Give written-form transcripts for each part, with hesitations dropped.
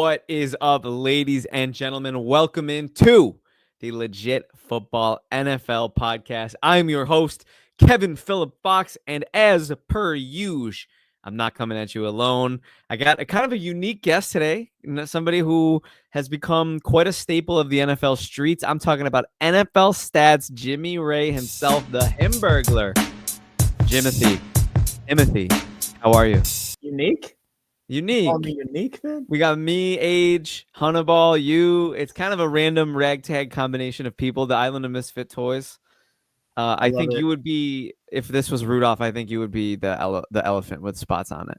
What is up, ladies and gentlemen? Welcome into the Legit Football NFL podcast. I'm your host, Kevin Phillip Fox, and as per usual, I'm not coming at you alone. I got a kind of a unique guest today, somebody who has become quite a staple of the NFL streets. I'm talking about NFL stats, Jimmy Ray himself, the Hamburglar. Timothy, how are you? Unique? Unique. Unique, man? We got me, Age, Hunnaball, you. It's kind of a random ragtag combination of people. The Island of Misfit Toys. I think you would be, if this was Rudolph, I think you would be the elephant with spots on it.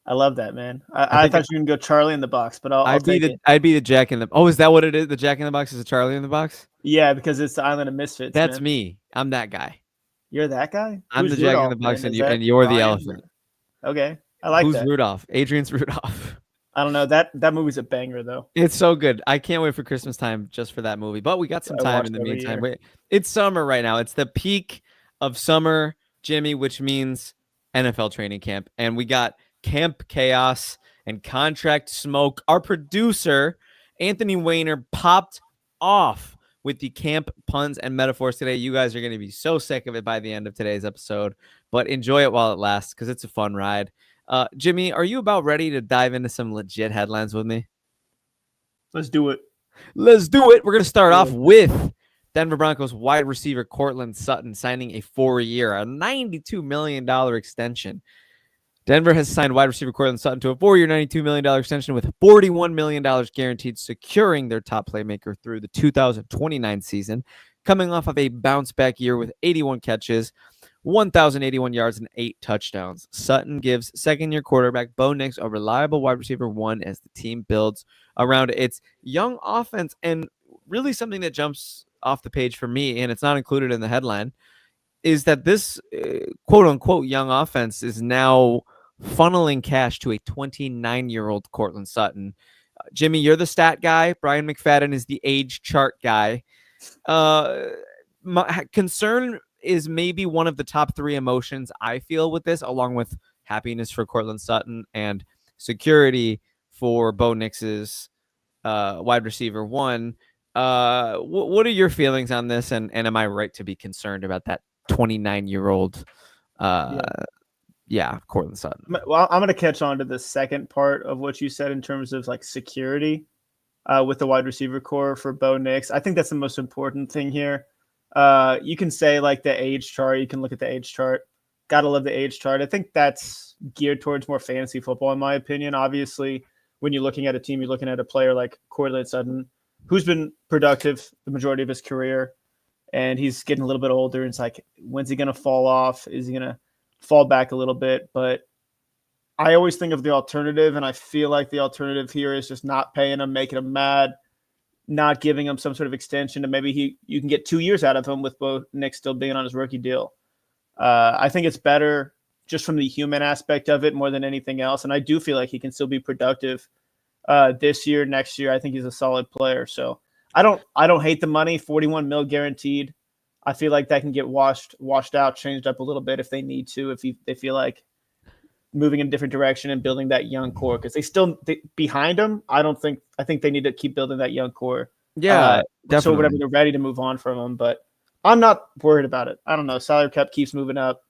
I love that, man. I thought you were going to go Charlie in the Box, but I'll take it. I'd be the Jack in the... Oh, is that what it is? The Jack in the Box is a Charlie in the Box? Yeah, because it's the Island of Misfits. That's man. me. I'm that guy. You're that guy? I'm the Jack in the Box, and you're the elephant. Okay. I like that. Who's Rudolph? Adrian's Rudolph. I don't know. That movie's a banger, though. It's so good. I can't wait for Christmas time just for that movie. But we got some time in the meantime. It's summer right now. It's the peak of summer, Jimmy, which means NFL training camp. And we got camp chaos and contract smoke. Our producer, Anthony Weiner, popped off with the camp puns and metaphors today. You guys are going to be so sick of it by the end of today's episode. But enjoy it while it lasts because it's a fun ride. Jimmy, are you about ready to dive into some legit headlines with me? Let's do it. We're going to start off with Denver Broncos wide receiver Courtland Sutton signing a 4-year, a $92 million extension. Denver has signed wide receiver Courtland Sutton to a 4-year, $92 million extension with $41 million guaranteed, securing their top playmaker through the 2029 season, coming off of a bounce-back year with 81 catches, 1,081 yards, and 8 touchdowns. Sutton gives second-year quarterback Bo Nix a reliable wide receiver one as the team builds around its young offense. And really something that jumps off the page for me, and it's not included in the headline, is that this quote-unquote young offense is now funneling cash to a 29-year-old Courtland Sutton. Jimmy, you're the stat guy. Brian McFadden is the age chart guy. My concern is maybe one of the top 3 emotions I feel with this, along with happiness for Courtland Sutton and security for Bo Nix's wide receiver one. What are your feelings on this? And am I right to be concerned about that 29-year-old Courtland Sutton? Well, I'm going to catch on to the second part of what you said in terms of like security with the wide receiver core for Bo Nix. I think that's the most important thing here. You can say like the age chart. You can look at the age chart. Gotta love the age chart. I think that's geared towards more fantasy football, in my opinion. Obviously, when you're looking at a team, you're looking at a player like Courtland Sutton, who's been productive the majority of his career, and he's getting a little bit older. And it's like, when's he going to fall off? Is he going to fall back a little bit? But I always think of the alternative, and I feel like the alternative here is just not paying him, making him mad, not giving him some sort of extension, and maybe you can get 2 years out of him with Bo Nix still being on his rookie deal. I think it's better just from the human aspect of it more than anything else. And I do feel like he can still be productive this year, next year. I think he's a solid player. So I don't hate the money, 41 mil guaranteed. I feel like that can get washed out, changed up a little bit if they need to, if they feel like moving in a different direction and building that young core, because behind him. I think they need to keep building that young core. Yeah, definitely. So whatever, they're ready to move on from him, but I'm not worried about it. I don't know. Salary cap keeps moving up.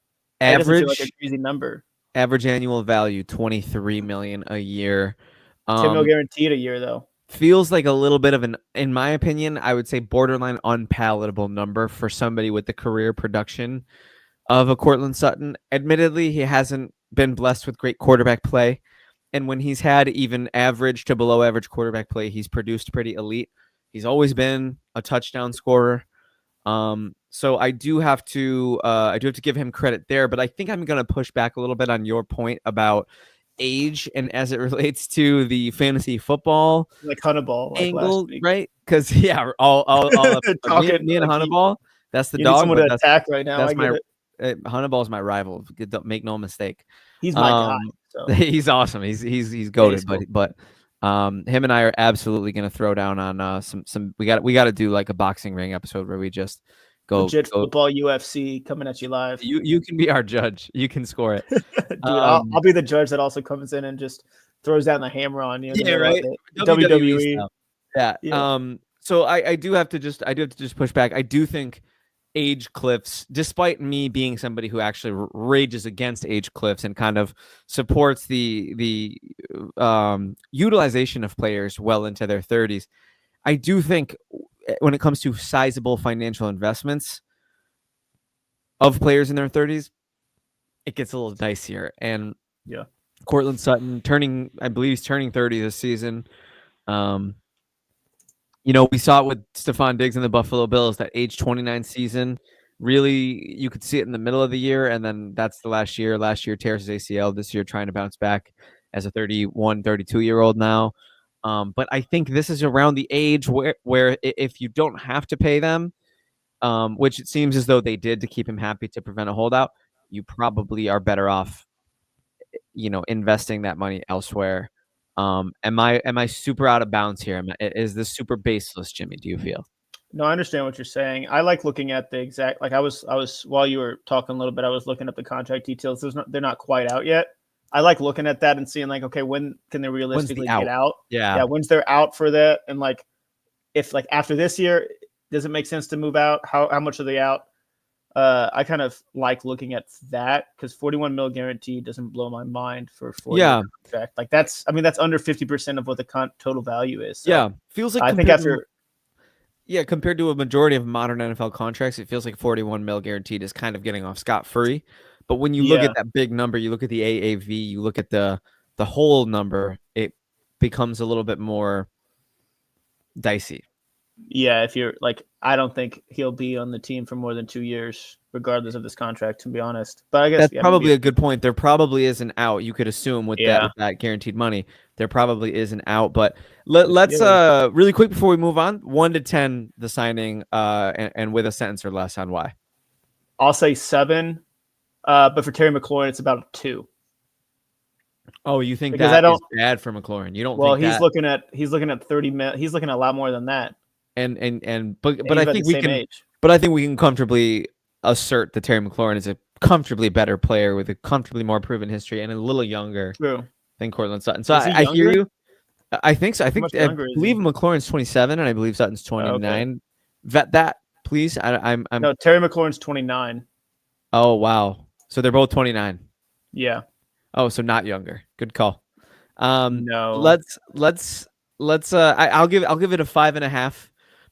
Average, like a crazy number. Average annual value, $23 million a year. 10 mil guaranteed a year, though. Feels like a little bit of in my opinion, I would say borderline unpalatable number for somebody with the career production of a Courtland Sutton. Admittedly, he hasn't been blessed with great quarterback play. And when he's had even average to below average quarterback play, he's produced pretty elite. He's always been a touchdown scorer. So I do have to give him credit there, but I think I'm going to push back a little bit on your point about age and as it relates to the fantasy football like Hunnaball angle, right? Because me and Hunnaball, that's the dog. Someone to attack right now. Hunnaball is my rival. Make no mistake. He's my guy. So. He's awesome. He's goated, cool. but him and I are absolutely going to throw down on some. We got to do like a boxing ring episode where we just go legit football UFC coming at you live. You can be our judge. You can score it. Dude, I'll be the judge that also comes in and just throws down the hammer on you in the Yeah, middle right. of it. WWE WWE. style. Yeah. Yeah. So I do have to just push back. I do think age cliffs, despite me being somebody who actually rages against age cliffs and kind of supports the utilization of players well into their 30s, I do think when it comes to sizable financial investments of players in their 30s, it gets a little dicier. And Yeah. Cortland Sutton I believe he's turning 30 this season. We saw it with Stephon Diggs and the Buffalo Bills, that age 29 season. Really, you could see it in the middle of the year, and then that's the last year. Last year, tears his ACL. This year, trying to bounce back as a 31, 32-year-old now. But I think this is around the age where if you don't have to pay them, which it seems as though they did to keep him happy to prevent a holdout, you probably are better off, investing that money elsewhere. Am I super out of bounds here? Is this super baseless, Jimmy? Do you feel? No, I understand what you're saying. I like looking at the exact, like I was while you were talking a little bit, I was looking up the contract details. They're not quite out yet. I like looking at that and seeing like, okay, when can they realistically get out? Yeah. Yeah. When's they're out for that? And like, if like after this year, does it make sense to move out? How much are they out? I kind of like looking at that because 41 mil guarantee doesn't blow my mind for 4 year contract. Like that's under 50% of what the total value is. So yeah. Feels like I think compared to a majority of modern NFL contracts, it feels like 41 mil guaranteed is kind of getting off scot-free. But when you look at that big number, you look at the AAV, you look at the whole number, it becomes a little bit more dicey. Yeah, if you're like, I don't think he'll be on the team for more than 2 years, regardless of this contract, to be honest. But I guess that's probably a good point. There probably is an out. You could assume with that guaranteed money, there probably is an out. But let's really quick before we move on, 1 to 10, the signing, and with a sentence or less on why. I'll say 7, but for Terry McLaurin, it's about a 2. Oh, you think because that is bad for McLaurin? You don't? Well, think he's looking at 30 mil. He's looking at a lot more than that. But I think we can. But I think we can comfortably assert that Terry McLaurin is a comfortably better player with a comfortably more proven history and a little younger than Cortland Sutton. So I hear you. I think so. I believe McLaurin's 27 and I believe Sutton's 29. Okay. Vet that, please. I'm No, Terry McLaurin's 29. Oh wow. So they're both 29. Yeah. Oh, so not younger. Good call. No. I'll give it a 5.5.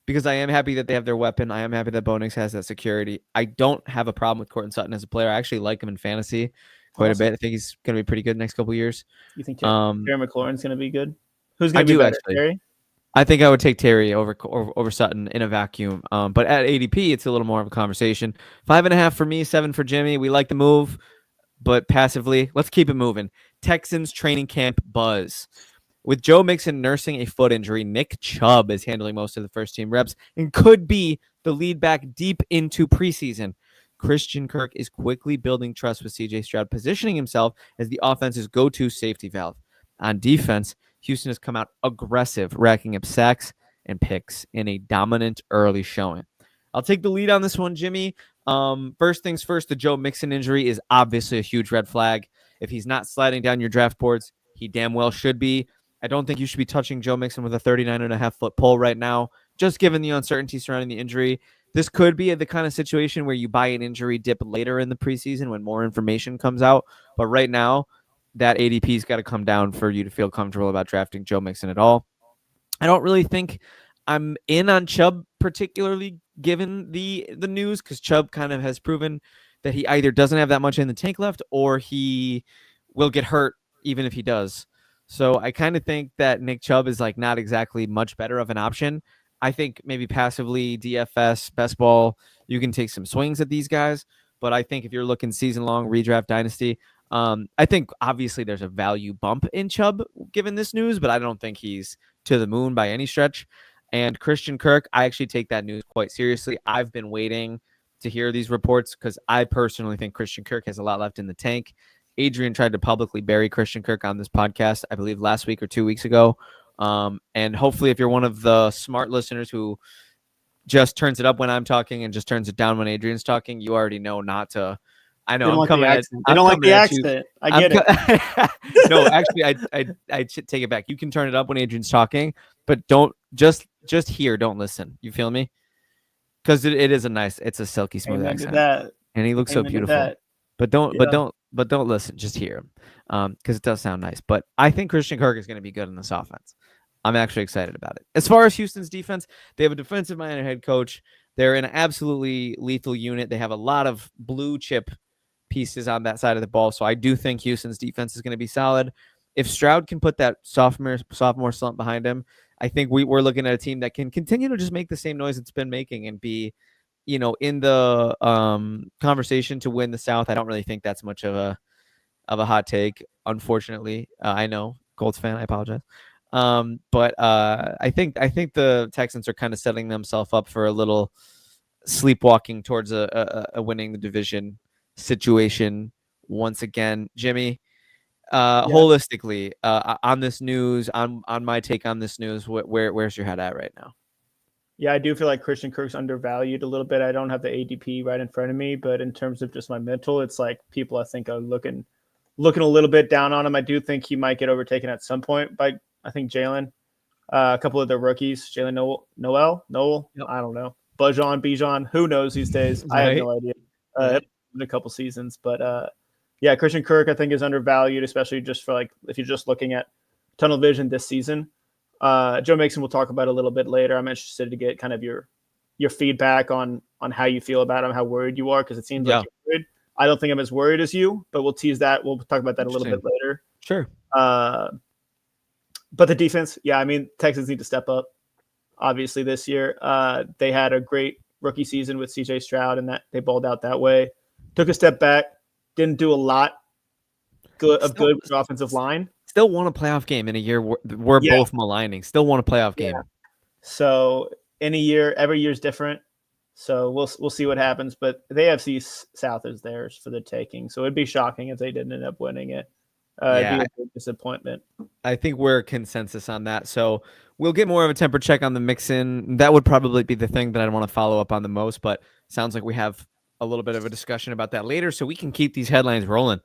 Because I am happy that they have their weapon. I am happy that Bo Nix has that security. I don't have a problem with Cortland Sutton as a player. I actually like him in fantasy quite a bit. I think he's going to be pretty good next couple of years. You think Terry McLaurin's going to be good? Who's going to be better, Terry? I think I would take Terry over Sutton in a vacuum. But at ADP, it's a little more of a conversation. 5.5 for me, 7 for Jimmy. We like the move, but passively, let's keep it moving. Texans training camp buzz. With Joe Mixon nursing a foot injury, Nick Chubb is handling most of the first-team reps and could be the lead back deep into preseason. Christian Kirk is quickly building trust with C.J. Stroud, positioning himself as the offense's go-to safety valve. On defense, Houston has come out aggressive, racking up sacks and picks in a dominant early showing. I'll take the lead on this one, Jimmy. First things first, the Joe Mixon injury is obviously a huge red flag. If he's not sliding down your draft boards, he damn well should be. I don't think you should be touching Joe Mixon with a 39.5-foot pole right now, just given the uncertainty surrounding the injury. This could be the kind of situation where you buy an injury dip later in the preseason when more information comes out. But right now, that ADP's got to come down for you to feel comfortable about drafting Joe Mixon at all. I don't really think I'm in on Chubb, particularly given the news, because Chubb kind of has proven that he either doesn't have that much in the tank left or he will get hurt even if he does. So I kind of think that Nick Chubb is like not exactly much better of an option. I think maybe passively, DFS, best ball, you can take some swings at these guys. But I think if you're looking season-long redraft dynasty, I think obviously there's a value bump in Chubb given this news, but I don't think he's to the moon by any stretch. And Christian Kirk, I actually take that news quite seriously. I've been waiting to hear these reports because I personally think Christian Kirk has a lot left in the tank. Adrian tried to publicly bury Christian Kirk on this podcast, I believe last week or 2 weeks ago. And hopefully if you're one of the smart listeners who just turns it up when I'm talking and just turns it down when Adrian's talking, you already know not to I know They don't I'm like the coming at accent. They don't like coming the at you. accent. I get it. No, actually, I should take it back. You can turn it up when Adrian's talking, but don't just hear, don't listen. You feel me? Because it is it's a silky smooth Amen to accent, that. and he looks so Amen to beautiful. that. But don't Yeah. listen. Just hear him, because it does sound nice. But I think Christian Kirk is going to be good in this offense. I'm actually excited about it. As far as Houston's defense, they have a defensive-minded head coach. They're an absolutely lethal unit. They have a lot of blue chip pieces on that side of the ball. So I do think Houston's defense is going to be solid. If Stroud can put that sophomore slump behind him, I think we're looking at a team that can continue to just make the same noise it's been making and be, in the conversation to win the South. I don't really think that's much of a hot take, unfortunately. I know, Colts fan, I apologize. But I think the Texans are kind of setting themselves up for a little sleepwalking towards a winning the division situation once again. Jimmy, Yes. holistically, on this news, on my take on this news, where's your head at right now? Yeah, I do feel like Christian Kirk's undervalued a little bit. I don't have the ADP right in front of me, but in terms of just my mental, it's like people I think are looking a little bit down on him. I do think he might get overtaken at some point by I think Jalen, a couple of the rookies, Jalen Noel. Yep. I don't know, Bijan, who knows these days? I have no idea. Right. It's been a couple seasons, but yeah, Christian Kirk I think is undervalued, especially just for like if you're just looking at tunnel vision this season. Joe Mixon we'll talk about a little bit later. I'm interested to get kind of your feedback on how you feel about him, how worried you are, because it seems like you're worried. I don't think I'm as worried as you, but we'll tease that. We'll talk about that a little bit later. Sure. But the defense, yeah, I mean, Texans need to step up, obviously, this year. They had a great rookie season with CJ Stroud, and that they balled out that way. Took a step back, didn't do a lot good with the offensive line. Still won a playoff game in a year we're both maligning. Still won a playoff game. So in a year, every year is different. So we'll see what happens. But the AFC South is theirs for the taking. So it'd be shocking if they didn't end up winning it. It'd be a big disappointment. I think we're consensus on that. So we'll get more of a temper check on the Mixon. That would probably be the thing that I'd want to follow up on the most. But sounds like we have a little bit of a discussion about that later, so we can keep these headlines rolling.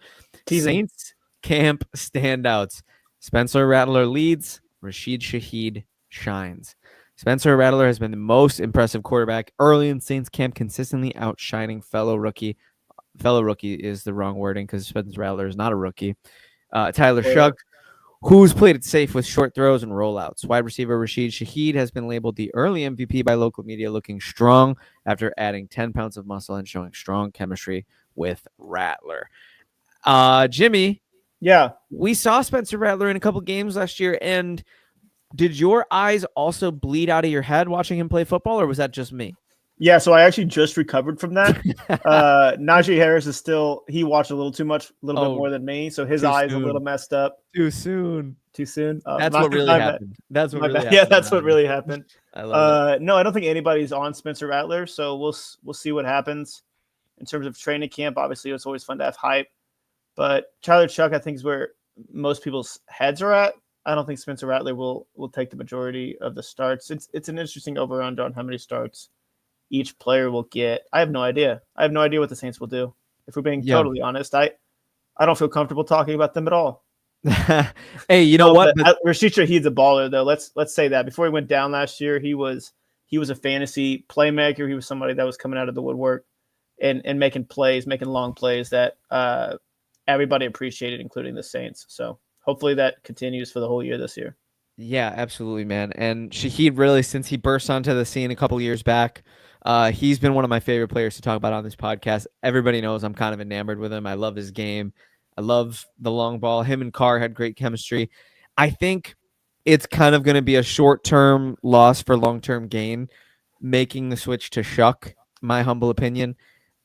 Saints camp standouts. Spencer Rattler leads. Rashid Shaheed shines. Spencer Rattler has been the most impressive quarterback early in Saints camp, consistently outshining fellow rookie. Fellow rookie is the wrong wording because Spencer Rattler is not a rookie. Tyler Shuck, who's played it safe with short throws and rollouts. Wide receiver Rashid Shaheed has been labeled the early MVP by local media, looking strong after adding 10 pounds of muscle and showing strong chemistry with Rattler. Jimmy, yeah, we saw Spencer Rattler in a couple games last year, and did your eyes also bleed out of your head watching him play football, or was that just me? Yeah, so I actually just recovered from that. Najee Harris is still, he watched a little too much, a little bit more than me, so his eyes a little messed up. Too soon. That's what really happened. That's what really happened. Yeah, that's what really happened. I love it. No, I don't think anybody's on Spencer Rattler, so we'll see what happens in terms of training camp. Obviously, it's always fun to have hype, but Tyler Shuck, I think, is where most people's heads are at. I don't think Spencer Rattler will take the majority of the starts. It's an interesting over-under on how many starts each player will get. I have no idea. I have no idea what the Saints will do. If we're being totally honest, I don't feel comfortable talking about them at all. Hey, you know what? Rashid Shaheed's a baller, though. Let's say that. Before he went down last year, he was a fantasy playmaker. He was somebody that was coming out of the woodwork and making plays, making long plays that everybody appreciated, including the Saints. So hopefully that continues for the whole year this year. Yeah, absolutely, man. And Shaheed, really, since he burst onto the scene a couple years back, he's been one of my favorite players to talk about on this podcast. Everybody knows I'm kind of enamored with him. I love his game. I love the long ball. Him and Carr had great chemistry. I think it's kind of going to be a short-term loss for long-term gain, making the switch to Shuck, my humble opinion.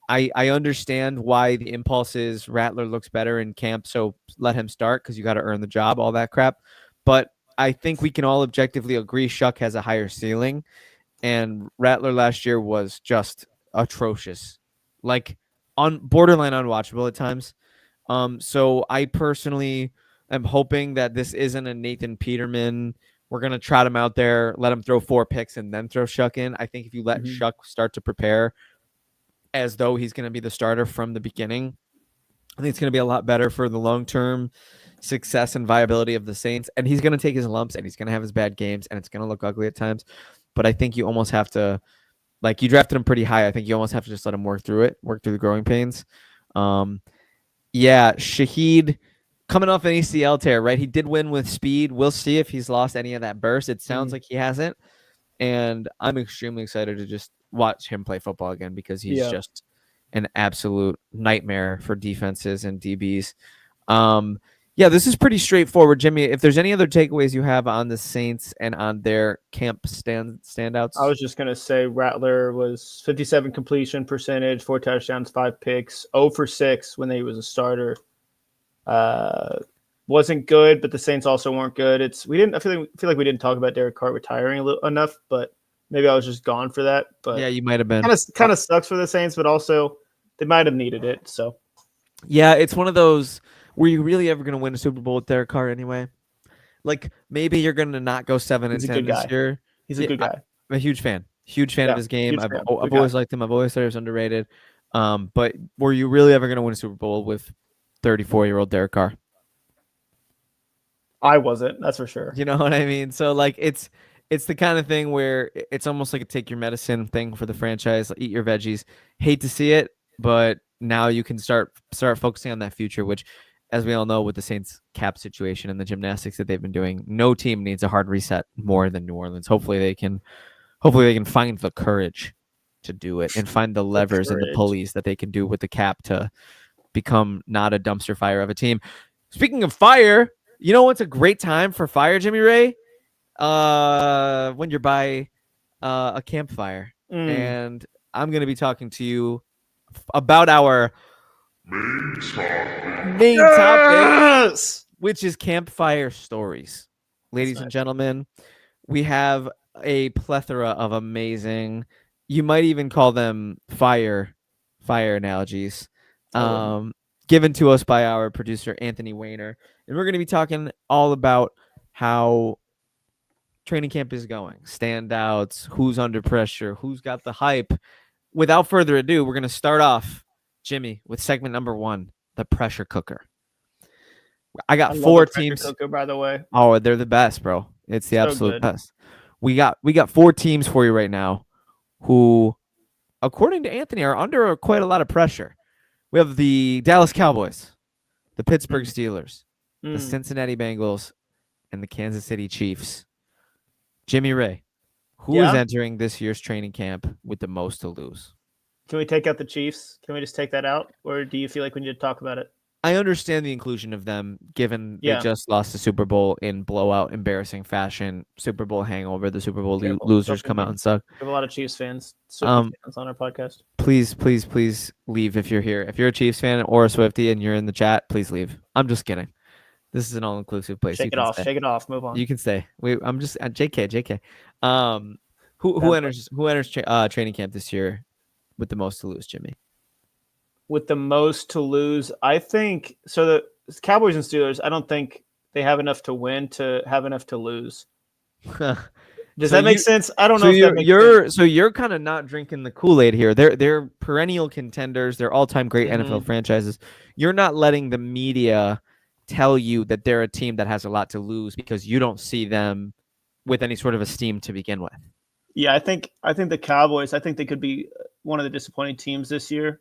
I understand why the impulse is Rattler looks better in camp, so let him start because you got to earn the job, all that crap. But I think we can all objectively agree Shuck has a higher ceiling, and Rattler last year was just atrocious, like on borderline unwatchable at times. So I personally am hoping that this isn't a Nathan Peterman. We're going to trot him out there, let him throw 4 picks, and then throw Shuck in. I think if you let Shuck start to prepare as though he's going to be the starter from the beginning, I think it's going to be a lot better for the long-term success and viability of the Saints. And he's going to take his lumps and he's going to have his bad games and it's going to look ugly at times. But I think you almost have to, like, you drafted him pretty high. I think you almost have to just let him work through the growing pains. Yeah, Shaheed coming off an ACL tear, right? He did win with speed. We'll see if he's lost any of that burst. It sounds like he hasn't. And I'm extremely excited to just watch him play football again because he's just an absolute nightmare for defenses and DBs. Yeah, this is pretty straightforward, Jimmy. If there's any other takeaways you have on the Saints and on their camp standouts, I was just gonna say Rattler was 57 completion percentage, 4 touchdowns, 5 picks, 0 for 6 when he was a starter. Wasn't good, but the Saints also weren't good. I feel like we didn't talk about Derek Carr retiring enough, but maybe I was just gone for that. But yeah, you might have been. Kind of sucks for the Saints, but also they might have needed it. So yeah, it's one of those. Were you really ever going to win a Super Bowl with Derek Carr anyway? Like, maybe you're going to not go 7-10 this year. He's a good guy. I'm a huge fan of his game. I've always liked him. I've always thought he was underrated. But were you really ever going to win a Super Bowl with 34-year-old Derek Carr? I wasn't. That's for sure. You know what I mean? So, like, it's the kind of thing where it's almost like a take your medicine thing for the franchise. Like, eat your veggies. Hate to see it, but now you can start focusing on that future, which, as we all know, with the Saints cap situation and the gymnastics that they've been doing, no team needs a hard reset more than New Orleans. Hopefully they can find the courage to do it and find the levers and the pulleys that they can do with the cap to become not a dumpster fire of a team. Speaking of fire, you know what's a great time for fire, Jimmy Ray? When you're by a campfire. And I'm going to be talking to you about our main topic, which is campfire stories. Ladies and gentlemen, we have a plethora of amazing, you might even call them fire analogies, given to us by our producer, Anthony Weiner. And we're going to be talking all about how training camp is going, standouts, who's under pressure, who's got the hype. Without further ado, we're going to start off, Jimmy, with segment number 1, the pressure cooker. I got 4 teams. Cooker, by the way. Oh, they're the best, bro. It's the absolute best. We got 4 teams for you right now who, according to Anthony, are under quite a lot of pressure. We have the Dallas Cowboys, the Pittsburgh Steelers, the Cincinnati Bengals, and the Kansas City Chiefs. Jimmy Ray, who is entering this year's training camp with the most to lose? Can we take out the Chiefs? Can we just take that out? Or do you feel like we need to talk about it? I understand the inclusion of them, given they just lost the Super Bowl in blowout, embarrassing fashion. Super Bowl hangover. The Super Bowl losers come out and suck. We have a lot of Chiefs fans, fans on our podcast. Please leave if you're here. If you're a Chiefs fan or a Swiftie and you're in the chat, please leave. I'm just kidding. This is an all-inclusive place. Shake it off. Move on. You can stay. I'm just JK. Who enters training camp this year with the most to lose, Jimmy? With the most to lose, I think so. The Cowboys and Steelers, I don't think they have enough to win to have enough to lose. Does that make sense? I don't know. So you're kind of not drinking the Kool-Aid here. They're perennial contenders. They're all-time great NFL franchises. You're not letting the media tell you that they're a team that has a lot to lose because you don't see them with any sort of esteem to begin with. Yeah, I think the Cowboys, I think they could be one of the disappointing teams this year.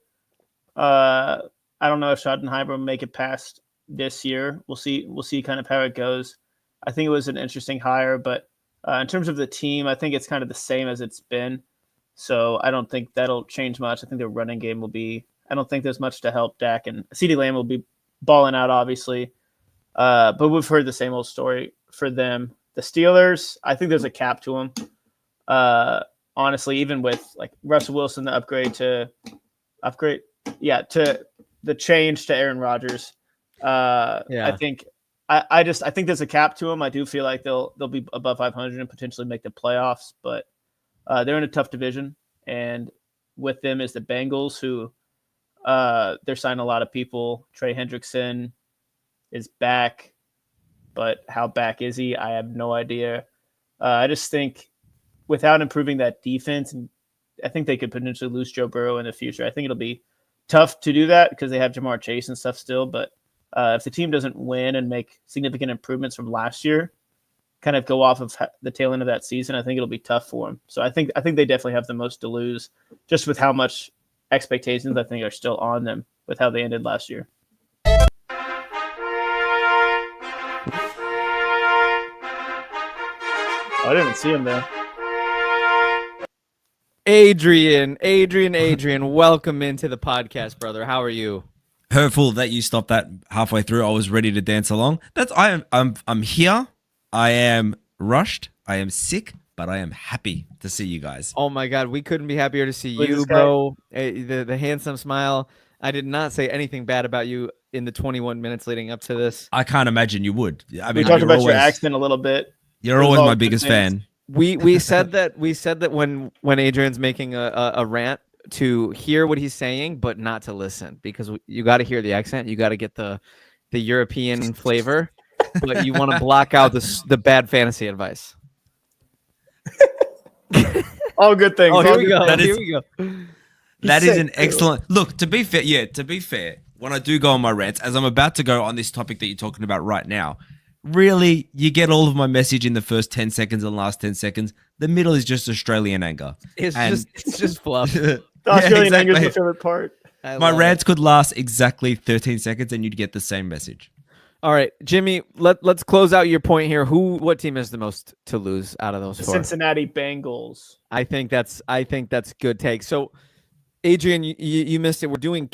I don't know if Schottenheimer will make it past this year. We'll see kind of how it goes. I think it was an interesting hire, but in terms of the team, I think it's kind of the same as it's been. So I don't think that'll change much. I think their running game will be, I don't think there's much to help Dak, and CeeDee Lamb will be balling out, obviously. But we've heard the same old story for them. The Steelers, I think there's a cap to them. Honestly, even with like Russell Wilson, the to the change to Aaron Rodgers. I think there's a cap to them. I do feel like they'll be above 500 and potentially make the playoffs, but they're in a tough division. And with them is the Bengals, who they're signing a lot of people. Trey Hendrickson is back, but how back is he? I have no idea. I just think without improving that defense, I think they could potentially lose Joe Burrow in the future. I think it'll be tough to do that because they have Jamar Chase and stuff still. But if the team doesn't win and make significant improvements from last year, kind of go off of the tail end of that season, I think it'll be tough for them. So I think they definitely have the most to lose, just with how much expectations I think are still on them with how they ended last year. I didn't even see him there. Adrian, welcome into the podcast, brother. How are you? Hurtful that you stopped that halfway through. I was ready to dance along. I'm here. I am rushed. I am sick, but I am happy to see you guys. Oh my God, we couldn't be happier to see you, bro. The handsome smile. I did not say anything bad about you in the 21 minutes leading up to this. I can't imagine you would. I mean, we talked about your accent a little bit. You're always my biggest fan. We said that when Adrian's making a rant, to hear what he's saying but not to listen, because you got to hear the accent, you got to get the European flavor, but you want to block out the bad fantasy advice. All good things. Oh, here we go. That is an excellent look. To be fair, when I do go on my rants, as I'm about to go on this topic that you're talking about right now, really, you get all of my message in the first 10 seconds and last 10 seconds. The middle is just Australian anger. It's just fluff. The Australian anger is my favorite part. My rants could last exactly 13 seconds and you'd get the same message. All right, Jimmy, let's close out your point here. What team has the most to lose out of those four? Cincinnati Bengals. I think that's good take. So, Adrian, you missed it. We're doing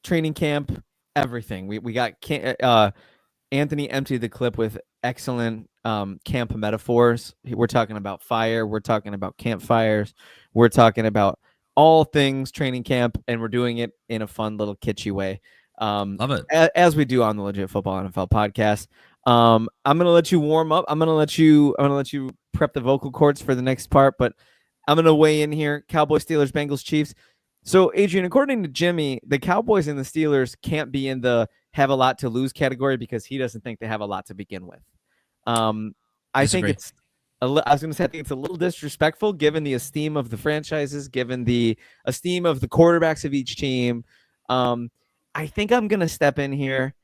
training camp, everything. We got Anthony emptied the clip with excellent camp metaphors. We're talking about fire. We're talking about campfires. We're talking about all things training camp, and we're doing it in a fun little kitschy way. Love it. As we do on the Legit Football NFL podcast. I'm gonna let you warm up. I'm gonna let you prep the vocal cords for the next part, but I'm gonna weigh in here. Cowboys, Steelers, Bengals, Chiefs. So, Adrian, according to Jimmy, the Cowboys and the Steelers can't be in the have a lot to lose category because he doesn't think they have a lot to begin with. I think it's I was going to say, I think it's a little disrespectful given the esteem of the franchises, given the esteem of the quarterbacks of each team. I think I'm going to step in here,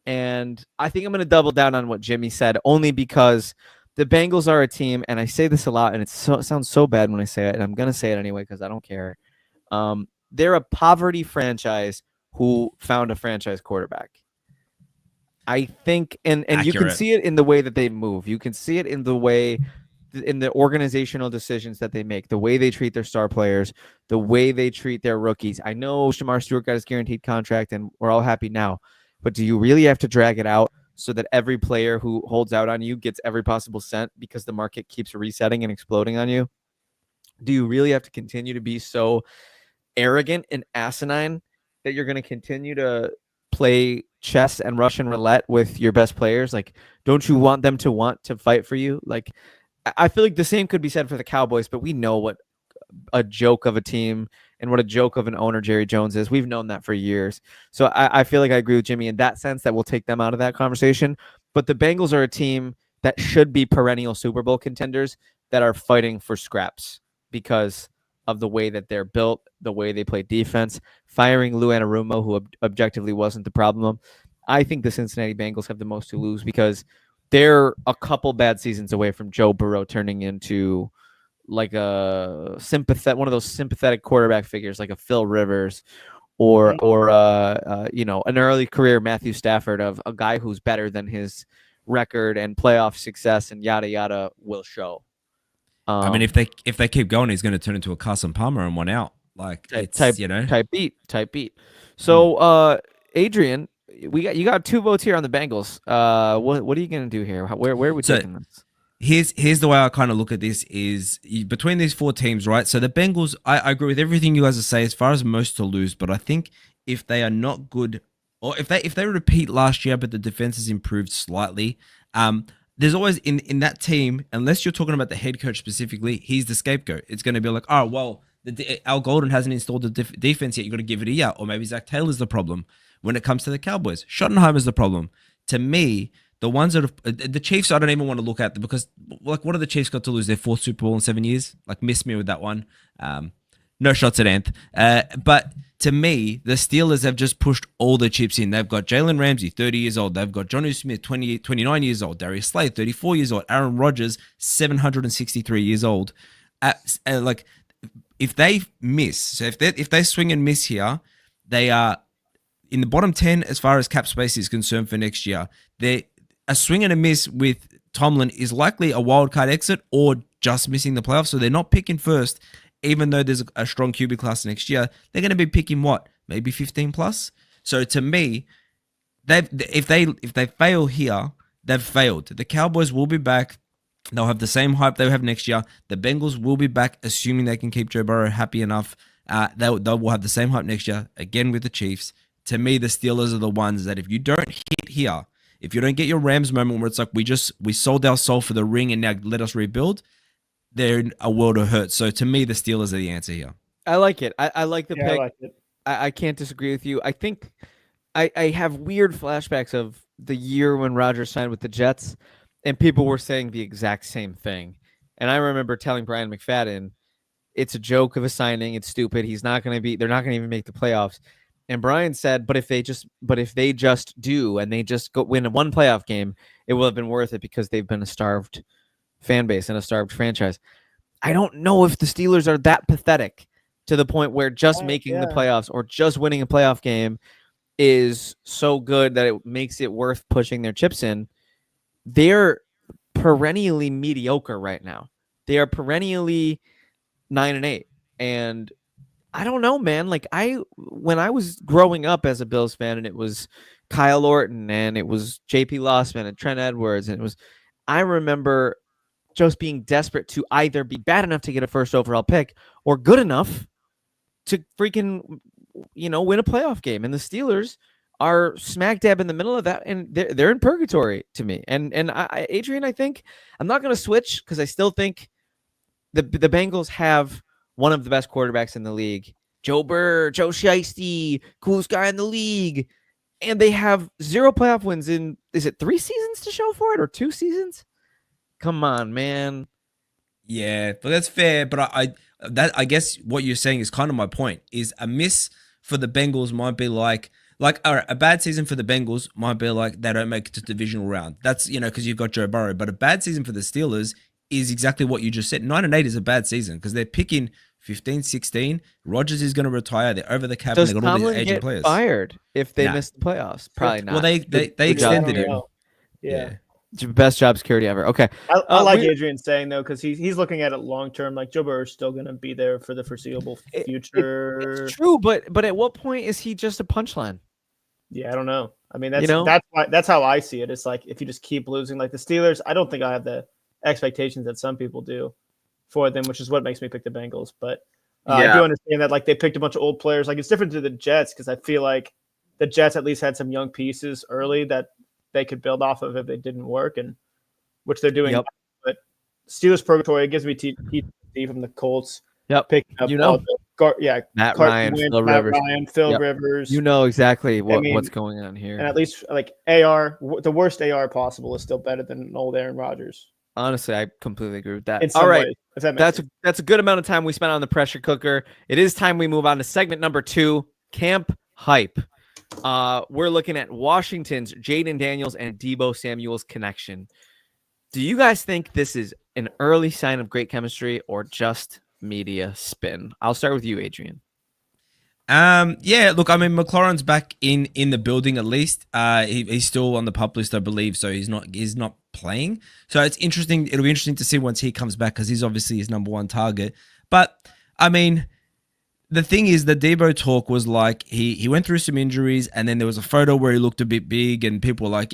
and I think I'm going to double down on what Jimmy said, only because the Bengals are a team, and I say this a lot, and it sounds so bad when I say it, and I'm going to say it anyway because I don't care. They're a poverty franchise who found a franchise quarterback. I think, and you can see it in the way that they move. You can see it in the organizational decisions that they make, the way they treat their star players, the way they treat their rookies. I know Shamar Stewart got his guaranteed contract and we're all happy now, but do you really have to drag it out so that every player who holds out on you gets every possible cent because the market keeps resetting and exploding on you? Do you really have to continue to be so arrogant and asinine that you're going to continue to play chess and Russian roulette with your best players? Like, don't you want them to want to fight for you? Like, I feel like the same could be said for the Cowboys, but we know what a joke of a team and what a joke of an owner Jerry Jones is. We've known that for years. So I feel like I agree with Jimmy in that sense that we'll take them out of that conversation. But the Bengals are a team that should be perennial Super Bowl contenders that are fighting for scraps because of the way that they're built, the way they play defense. Firing Lou Anarumo, who objectively wasn't the problem. I think the Cincinnati Bengals have the most to lose because they're a couple bad seasons away from Joe Burrow turning into like one of those sympathetic quarterback figures, like a Phil Rivers or an early career Matthew Stafford, of a guy who's better than his record and playoff success and yada yada will show. I mean, if they keep going, he's going to turn into a Carson Palmer and one out. Like type beat. So, Adrian, you got 2 votes here on the Bengals. What are you going to do here? Where are we taking this? Here's the way I kind of look at this is between these 4 teams, right? So the Bengals, I agree with everything you guys are saying as far as most to lose, but I think if they are not good, or if they repeat last year, but the defense has improved slightly, there's always in that team, unless you're talking about the head coach specifically, he's the scapegoat. It's going to be like, oh, well, Al Golden hasn't installed the defense yet. You've got to give it a year. Or maybe Zach Taylor's the problem. When it comes to the Cowboys, Schottenheimer's the problem. To me, the ones that the Chiefs, I don't even want to look at, because like, what have the Chiefs got to lose? Their 4th Super Bowl in 7 years? Like, miss me with that one. No shots at Anth. But to me, the Steelers have just pushed all the chips in. They've got Jalen Ramsey, 30 years old. They've got Jonnu Smith, 29 years old. Darius Slade, 34 years old. Aaron Rodgers, 763 years old. Like, if they miss, so if they swing and miss here, they are in the bottom 10 as far as cap space is concerned for next year. A swing and a miss with Tomlin is likely a wild card exit or just missing the playoffs. So they're not picking first, even though there's a strong QB class next year. They're going to be picking what? Maybe 15 plus. So to me, if they fail here, they've failed. The Cowboys will be back. They'll have the same hype they have next year. The Bengals will be back, assuming they can keep Joe Burrow happy enough. They will have the same hype next year, again with the Chiefs. To me, the Steelers are the ones that if you don't hit here, if you don't get your Rams moment where it's like we sold our soul for the ring and now let us rebuild, they're in a world of hurt. So to me, the Steelers are the answer here. I like it. I like the pick. I like it. I can't disagree with you. I think I have weird flashbacks of the year when Rodgers signed with the Jets, and people were saying the exact same thing. And I remember telling Brian McFadden, it's a joke of a signing. It's stupid. They're not going to even make the playoffs. And Brian said, but if they just do and they just go win one playoff game, it will have been worth it because they've been a starved fan base and a starved franchise. I don't know if the Steelers are that pathetic to the point where just making the playoffs or just winning a playoff game is so good that it makes it worth pushing their chips in. They're perennially mediocre right now. They are perennially 9-8. And I don't know, man. Like when I was growing up as a Bills fan, and it was Kyle Orton and it was JP Lossman and Trent Edwards, and I remember just being desperate to either be bad enough to get a first overall pick or good enough to freaking, win a playoff game. And the Steelers are smack dab in the middle of that, and they're in purgatory to me. And Adrian, I think I'm not going to switch because I still think the Bengals have one of the best quarterbacks in the league. Joe Burr, Joe Shiesty, coolest guy in the league. And they have 0 playoff wins in, is it 3 seasons to show for it or 2 seasons? Come on, man. Yeah, but that's fair. But I guess what you're saying is kind of my point, is a miss for the Bengals might be like all right, a bad season for the Bengals might be like they don't make it to the divisional round. That's, because you've got Joe Burrow. But a bad season for the Steelers is exactly what you just said. 9-8 is a bad season because they're picking 15, 16. Rodgers is going to retire. They're over the cap. Does and they got all Tomlin these aging get players. fired if they miss the playoffs? Probably not. Well, they extended him. Yeah. Best job security ever. Okay. I like Adrian saying, though, because he's looking at it long term. Like, Joe Burrow is still going to be there for the foreseeable future. It's true, but at what point is he just a punchline? Yeah, I don't know. I mean, that's how I see it. It's like if you just keep losing, like the Steelers, I don't think I have the expectations that some people do for them, which is what makes me pick the Bengals. But I do understand that, like, they picked a bunch of old players. Like, it's different to the Jets because I feel like the Jets at least had some young pieces early that they could build off of if it didn't work, and which they're doing. Yep. But Steelers purgatory, it gives me PTSD from the Colts. Yep. Picking up Matt Ryan, Phil Rivers. You know exactly what's going on here. And at least like AR, the worst AR possible is still better than old Aaron Rodgers. Honestly, I completely agree with that. All right. Ways, that's a good amount of time we spent on the pressure cooker. It is time we move on to segment number 2, Camp Hype. We're looking at Washington's Jaden Daniels and Deebo Samuel's connection. Do you guys think this is an early sign of great chemistry or just media spin? I'll start with you, Adrian. Yeah, look, I mean, McLaurin's back in the building at least. He's still on the pup list, I believe, so he's not playing. So it's interesting. It'll be interesting to see once he comes back because he's obviously his number one target. But I mean, the thing is, the Deebo talk was like he went through some injuries, and then there was a photo where he looked a bit big, and people were like,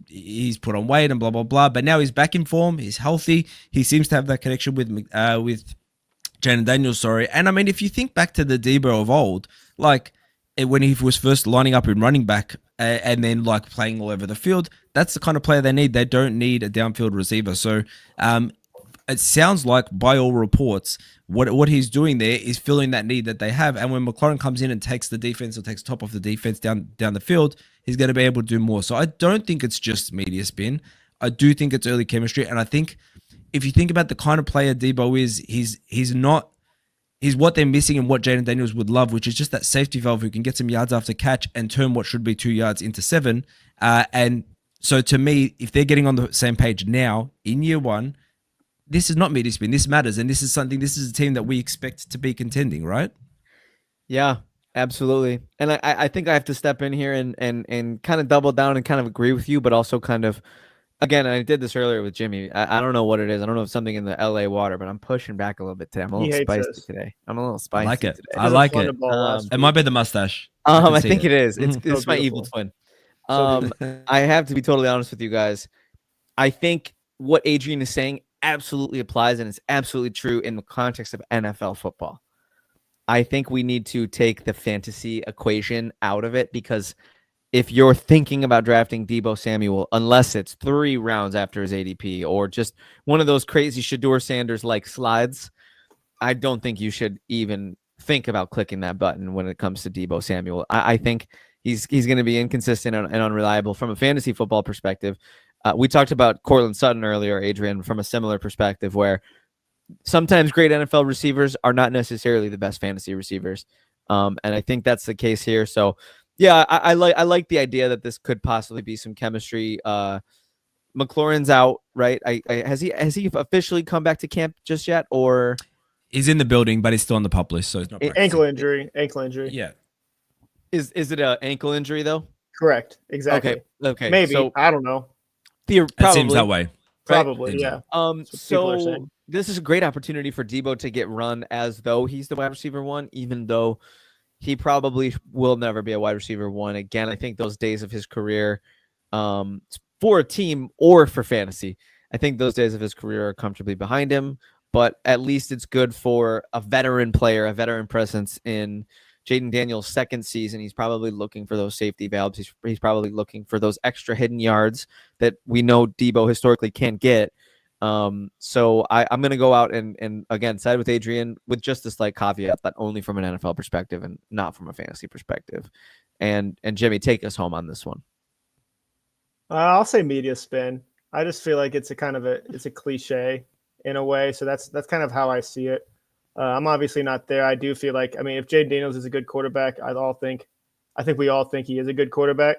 he's put on weight and blah blah blah. But now he's back in form. He's healthy. He seems to have that connection with Jaden Daniels, And I mean, if you think back to the Deebo of old, like when he was first lining up in running back and then like playing all over the field, that's the kind of player they need. They don't need a downfield receiver. So it sounds like, by all reports, what he's doing there is filling that need that they have. And when McLaurin comes in and takes the defense or takes top off the defense down the field, he's going to be able to do more. So I don't think it's just media spin. I do think it's early chemistry. And I think if you think about the kind of player Deebo is, he's not He's what they're missing and what Jaden Daniels would love, which is just that safety valve who can get some yards after catch and turn what should be 2 yards into 7. And so to me, if they're getting on the same page now in year 1, this is not media spin. This matters. And this is a team that we expect to be contending, right? Yeah, absolutely. And I think I have to step in here and kind of double down and kind of agree with you, but also kind of, again, I did this earlier with Jimmy. I don't know what it is. I don't know if something in the LA water, but I'm pushing back a little bit today. I'm a little spicy today. I'm a little spicy I like it. today. I like it. It might be the mustache. I think it is. It's So my beautiful. evil twin. So I have to be totally honest with you guys. I think what Adrian is saying absolutely applies, and it's absolutely true in the context of NFL football. I think we need to take the fantasy equation out of it, because if you're thinking about drafting Deebo Samuel, unless it's 3 rounds after his ADP or just one of those crazy Shador Sanders-like slides, I don't think you should even think about clicking that button when it comes to Deebo Samuel. I think he's going to be inconsistent and unreliable from a fantasy football perspective. We talked about Courtland Sutton earlier, Adrian, from a similar perspective, where sometimes great NFL receivers are not necessarily the best fantasy receivers. And I think that's the case here. So yeah, I like the idea that this could possibly be some chemistry. McLaurin's out, right? Has he officially come back to camp just yet, or he's in the building, but he's still on the pup list, so it's not ankle injury. Yeah. Is it an ankle injury though? Correct. Exactly. Okay. Maybe. So I don't know. It seems that way. Probably. Yeah. So this is a great opportunity for Deebo to get run as though he's the wide receiver 1, even though he probably will never be a wide receiver 1 again. I think those days of his career, for a team or for fantasy, I think those days of his career are comfortably behind him. But at least it's good for a veteran player, a veteran presence in Jaden Daniels' second season. He's probably looking for those safety valves. He's probably looking for those extra hidden yards that we know Deebo historically can't get. So I'm going to go out and again, side with Adrian with just this slight caveat, but only from an NFL perspective and not from a fantasy perspective. And Jimmy, take us home on this one. I'll say media spin. I just feel like it's a cliche in a way. So that's kind of how I see it. I'm obviously not there. I do feel like, if Jaden Daniels is a good quarterback, I think we all think he is a good quarterback,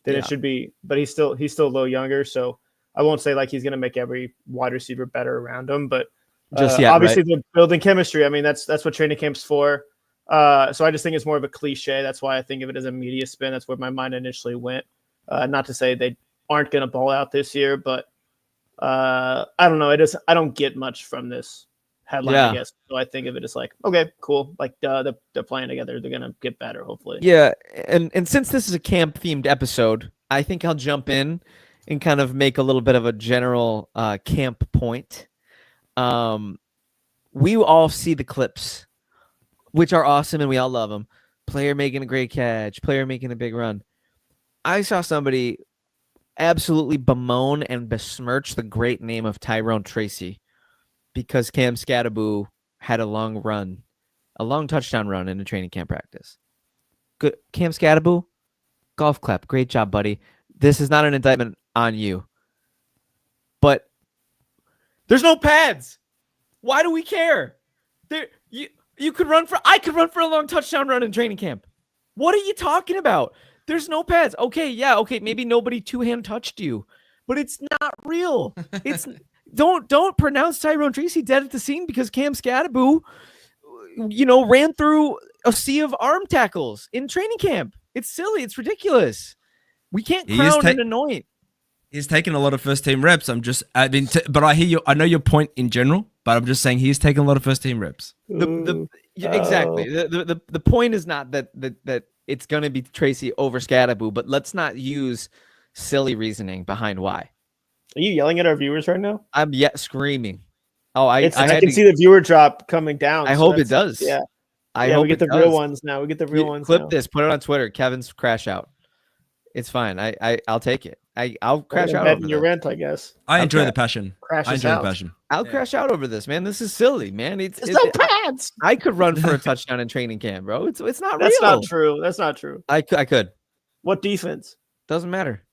then it should be, but he's still a little younger. So I won't say like he's going to make every wide receiver better around him, but obviously they're building chemistry. That's what training camp's for. So I just think it's more of a cliche. That's why I think of it as a media spin. That's where my mind initially went. Not to say they aren't going to ball out this year, but I don't know. I don't get much from this headline, I guess. So I think of it as like, okay, cool. Like they're playing together. They're going to get better, hopefully. Yeah. And since this is a camp themed episode, I think I'll jump in and kind of make a little bit of a general camp point. We all see the clips, which are awesome, and we all love them. Player making a great catch, player making a big run. I saw somebody absolutely bemoan and besmirch the great name of Tyrone Tracy because Cam Scattaboo had a long touchdown run in a training camp practice. Good, Cam Scattaboo, golf clap, great job, buddy. This is not an indictment on you, but there's no pads. Why do we care? You could run for. I could run for a long touchdown run in training camp. What are you talking about? There's no pads. Okay, maybe nobody two-hand touched you, but it's not real. It's don't pronounce Tyrone Tracy dead at the scene because Cam Scattaboo, ran through a sea of arm tackles in training camp. It's silly. It's ridiculous. We can't crown and anoint. He's taken a lot of first-team reps. But I hear you. I know your point in general, but I'm just saying he's taken a lot of first-team reps. Exactly. The point is not that it's going to be Tracy over Scattaboo, but let's not use silly reasoning behind why. Are you yelling at our viewers right now? I'm screaming. Oh, I can see the viewer drop coming down. I hope it does. Yeah. I hope we get the real ones now. Clip this, put it on Twitter. Kevin's crash out. It's fine. I'll take it. I'll crash out over your rent, I guess. I enjoy the passion. I enjoy the passion. I'll crash out over this, man. This is silly, man. It's no pads. I could run for a touchdown in training camp, bro. It's not real. That's not true. I could. What defense? Doesn't matter.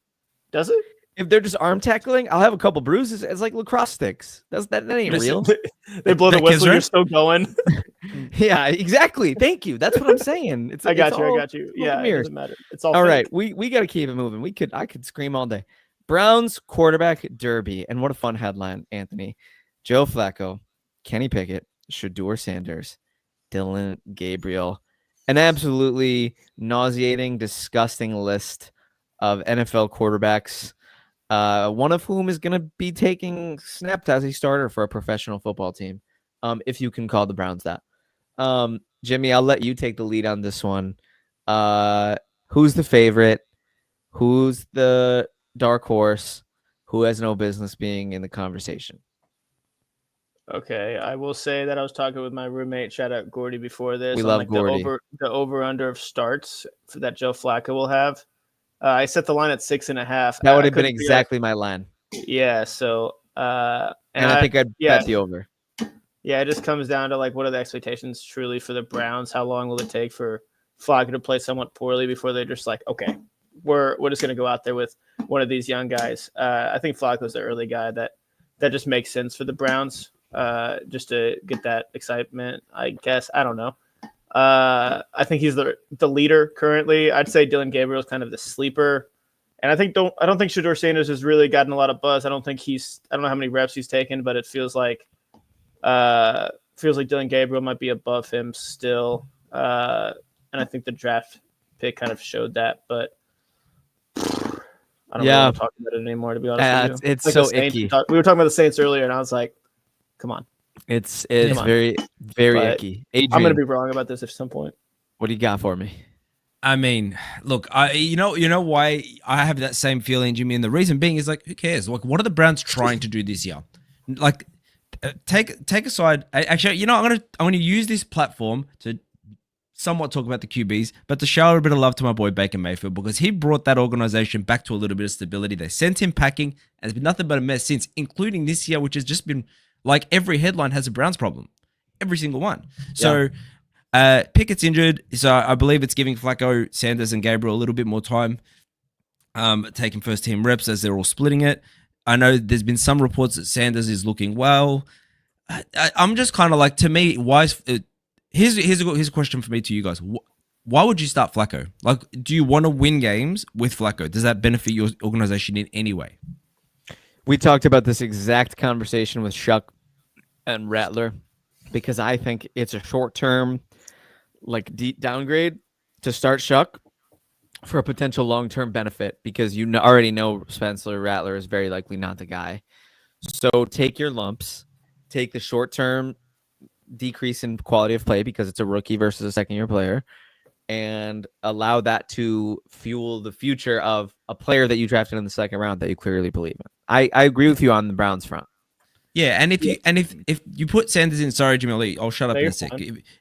Does it? If they're just arm tackling, I'll have a couple bruises. It's like lacrosse sticks. That ain't real. They blow the whistle. You're still going. Yeah, exactly. Thank you. That's what I'm saying. It's I got it's you. I all got you. smoke and Yeah, it mirrors. doesn't matter. It's all All fake. right, we got to keep it moving. I could scream all day. Browns quarterback derby, and what a fun headline, Anthony. Joe Flacco, Kenny Pickett, Shador Sanders, Dylan Gabriel, an absolutely nauseating, disgusting list of NFL quarterbacks. One of whom is going to be taking snaps as a starter for a professional football team, if you can call the Browns that. Jimmy, I'll let you take the lead on this one. Who's the favorite? Who's the dark horse? Who has no business being in the conversation? Okay, I will say that I was talking with my roommate, shout out Gordy, before this We on love like Gordy. the over under of starts that Joe Flacco will have. I set the line at 6.5. That would I have been couldn't figure out- exactly my line. yeah. So And I think I'd yeah bet the over. yeah. It just comes down to like what are the expectations truly for the Browns? How long will it take for Flacco to play somewhat poorly before they're just like, okay, we're just gonna go out there with one of these young guys. I think Flacco's the early guy that just makes sense for the Browns. Just to get that excitement, I guess. I don't know. I think he's the leader currently. I'd say Dylan Gabriel is kind of the sleeper, and I don't think Shador Sanders has really gotten a lot of buzz. I don't know how many reps he's taken, but it feels like Dylan Gabriel might be above him still. And I think the draft pick kind of showed that, but I don't really want to talk about it anymore, to be honest with you. It's like so Saints, icky. we were talking about the Saints earlier, and I was like, come on. It's Come on. very, very But icky. Adrian, I'm going to be wrong about this at some point. what do you got for me? I mean, look, you know why I have that same feeling, Jimmy, and the reason being is like, who cares? Like, what are the Browns trying to do this year? Like, take aside. Actually, you know, I'm gonna use this platform to somewhat talk about the QBs, but to shower a bit of love to my boy Baker Mayfield, because he brought that organization back to a little bit of stability. They sent him packing, and it's been nothing but a mess since, including this year, which has just been like every headline has a Browns problem, every single one. So. Pickett's injured, so I believe it's giving Flacco, Sanders, and Gabriel a little bit more time, taking first team reps as they're all splitting it. I know there's been some reports that Sanders is looking well. I'm just kind of like, to me, here's a question for me to you guys. Why would you start Flacco? Like, do you want to win games with Flacco? Does that benefit your organization in any way? We talked about this exact conversation with Shuck and Rattler, because I think it's a short-term downgrade to start Shuck for a potential long-term benefit, because you already know Spencer Rattler is very likely not the guy. So take your lumps, take the short-term decrease in quality of play because it's a rookie versus a second-year player, and allow that to fuel the future of a player that you drafted in the second round that you clearly believe in. I agree with you on the Browns front. Yeah, and if you put Sanders in, sorry Jimmy, I'll shut up in a sec.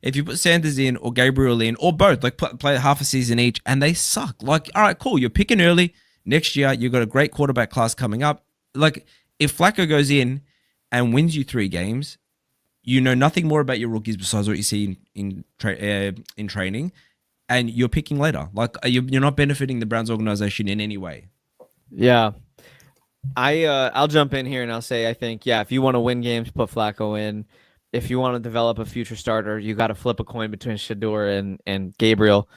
If you put Sanders in or Gabriel in or both, like play half a season each, and they suck, like, all right, cool, you're picking early. Next year, you've got a great quarterback class coming up. Like, if Flacco goes in and wins you 3 games, you know nothing more about your rookies besides what you see in training, and you're picking later. Like, you're not benefiting the Browns organization in any way. Yeah. I'll jump in here and I'll say, I think, if you want to win games, put Flacco in. If you want to develop a future starter, you got to flip a coin between Shador and Gabriel.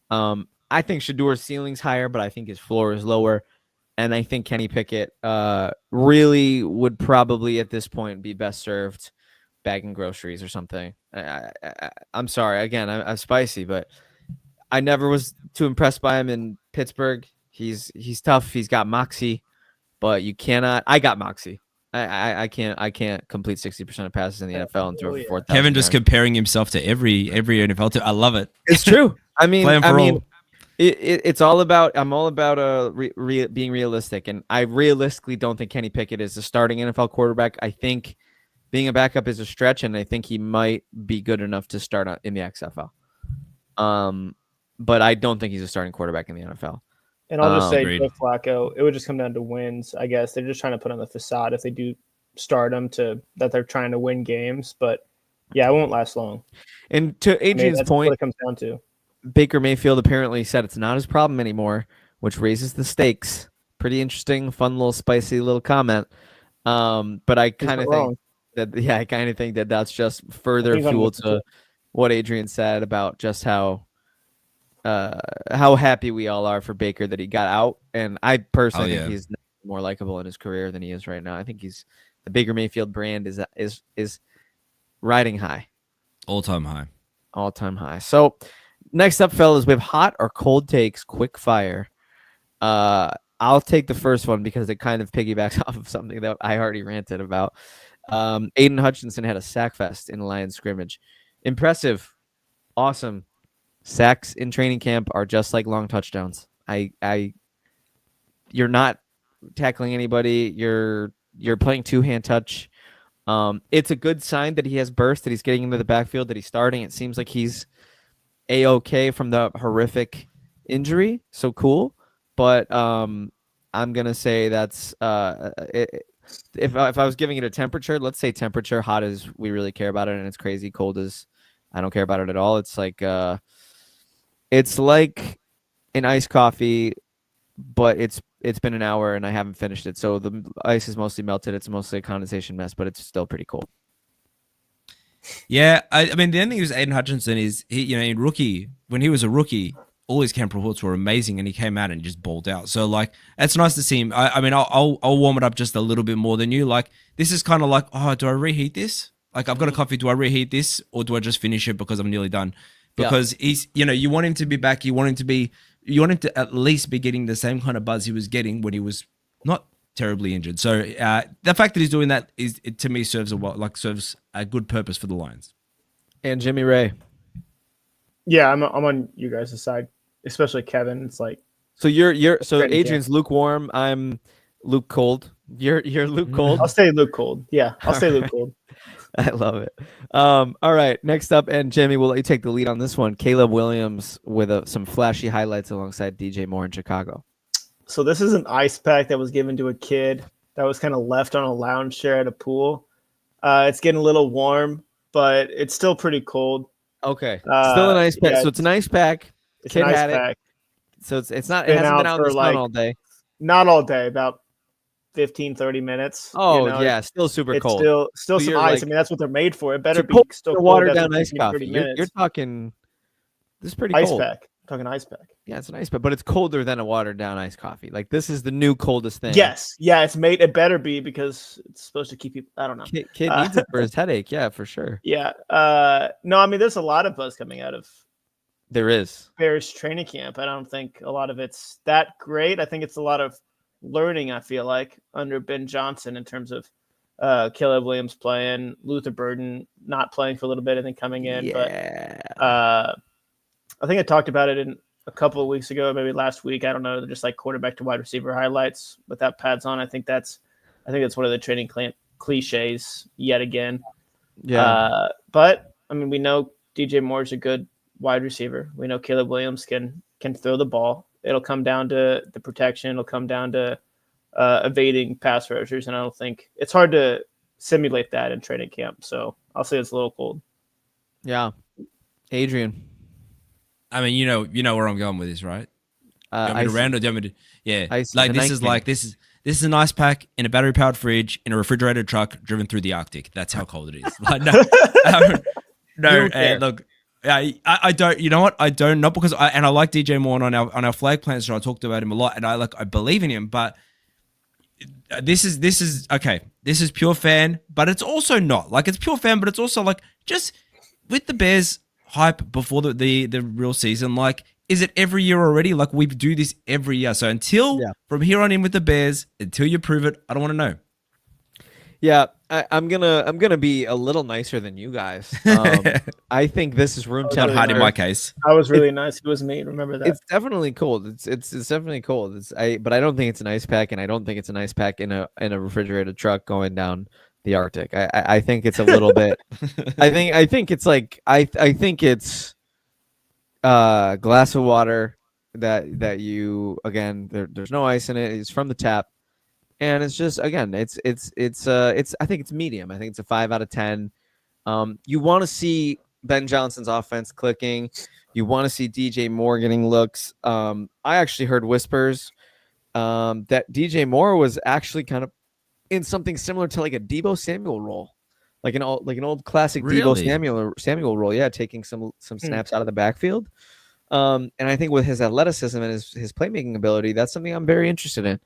I think Shador's ceiling's higher, but I think his floor is lower. And I think Kenny Pickett really would probably at this point be best served bagging groceries or something. I'm sorry. Again, I'm spicy, but I never was too impressed by him in Pittsburgh. He's tough. He's got moxie. But you cannot. I got moxie. I can't complete 60% of passes in the NFL and throw for 4,000. Kevin just comparing himself to every NFL team. I love it. It's true. I mean, all. It's all about. I'm all about being realistic, and I realistically don't think Kenny Pickett is a starting NFL quarterback. I think being a backup is a stretch, and I think he might be good enough to start in the XFL. But I don't think he's a starting quarterback in the NFL. And I'll just say, agreed. Joe Flacco, it would just come down to wins, I guess. They're just trying to put on the facade if they do start him that they're trying to win games. But, yeah, it won't last long. And to Adrian's that's point, what it comes down to. Baker Mayfield apparently said it's not his problem anymore, which raises the stakes. Pretty interesting, fun little spicy little comment. But I kind of think that that's just further fuel to what Adrian said about just how happy we all are for Baker that he got out. And I personally think he's more likable in his career than he is right now. I think the Baker Mayfield brand is riding high. All-time high. All-time high. So next up, fellas, we have hot or cold takes, quick fire. I'll take the first one because it kind of piggybacks off of something that I already ranted about. Aiden Hutchinson had a sack fest in Lions scrimmage. Impressive. Awesome. Sacks in training camp are just like long touchdowns. You're not tackling anybody. You're playing two-hand touch. It's a good sign that he has burst, that he's getting into the backfield, that he's starting. It seems like he's A-okay from the horrific injury. So cool. But I'm gonna say that's if I was giving it a temperature, let's say temperature, hot as we really care about it, and it's crazy. Cold as I don't care about it at all. It's like an iced coffee, but it's been an hour and I haven't finished it. So the ice is mostly melted. It's mostly a condensation mess, but it's still pretty cold. Yeah, I mean the only thing with Aiden Hutchinson is when he was a rookie, all his camp reports were amazing, and he came out and just balled out. So like, it's nice to see him. I mean, I'll warm it up just a little bit more than you. Like, this is kind of like, oh, do I reheat this? Like, I've got a coffee. Do I reheat this, or do I just finish it because I'm nearly done? Because he's, you want him to be back. You want him to at least be getting the same kind of buzz he was getting when he was not terribly injured. So the fact that he's doing that to me serves a good purpose for the Lions. And Jimmy Ray. Yeah, I'm on you guys' side, especially Kevin. It's like so Adrian's lukewarm. I'm Luke cold. You're Luke cold. I'll stay Luke cold. Yeah, I'll stay Luke cold. I love it. All right, next up, and Jimmy, we'll let you take the lead on this one. Caleb Williams with some flashy highlights alongside DJ Moore in Chicago. So this is an ice pack that was given to a kid that was kind of left on a lounge chair at a pool. It's getting a little warm, but it's still pretty cold. Okay, still an ice pack. So it's an ice pack. It's Kid an ice had pack. it. So it's not. It hasn't been out in the sun all day. Not all day. About 15, 30 minutes. Oh yeah, still super cold. Still some ice. I mean, that's what they're made for. It better be still cold. Watered down ice coffee. You're talking. This is pretty ice cold. Pack. I'm talking ice pack. Yeah, it's an ice pack, but it's colder than a watered down iced coffee. Like, this is the new coldest thing. Yes, yeah, it's made. It better be, because it's supposed to keep you. I don't know. Kid needs it for his headache. Yeah, for sure. Yeah. No, I mean, there's a lot of buzz coming out of. There is Bears training camp. I don't think a lot of it's that great. I think it's a lot of learning, I feel like, under Ben Johnson, in terms of Caleb Williams playing, Luther Burden not playing for a little bit and then coming in. Yeah. But I think I talked about it in a couple of weeks ago, maybe last week. I don't know. They're just like quarterback to wide receiver highlights without pads on. I think that's one of the training cliches yet again. Yeah. But I mean, we know DJ Moore is a good wide receiver. We know Caleb Williams can throw the ball. It'll come down to the protection. It'll come down to evading pass rushers, and I don't think it's hard to simulate that in training camp. So I'll say it's a little cold. Yeah. Adrian. I mean, you know where I'm going with this, right? Yeah. This is an ice pack in a battery powered fridge in a refrigerated truck driven through the Arctic. That's how cold it is. Like, look. I don't. You know what? I don't. Not because I like DJ Moore on our flag plans. So I talked about him a lot, and I believe in him. But this is okay. This is pure fan, but it's also not. Like, it's pure fan, but it's also like, just with the Bears hype before the real season. Like, is it every year already? Like, we do this every year. So from here on in with the Bears, until you prove it, I don't want to know. Yeah, I'm gonna be a little nicer than you guys. I think this is room temperature. Not hard in my case. I was really nice. It was me. Remember that? It's definitely cold. It's definitely cold. But I don't think it's an ice pack, and I don't think it's an ice pack in a refrigerated truck going down the Arctic. I think it's a little bit. I think it's like I think it's a glass of water that you, again, there's no ice in it. It's from the tap. And it's just, again, it's I think it's medium. I think it's a 5 out of 10. You want to see Ben Johnson's offense clicking. You want to see DJ Moore getting looks. I actually heard whispers that DJ Moore was actually kind of in something similar to like a Deebo Samuel role, like an old classic Really? Debo Samuel role. Yeah, taking some snaps out of the backfield. And I think with his athleticism and his playmaking ability, that's something I'm very interested in.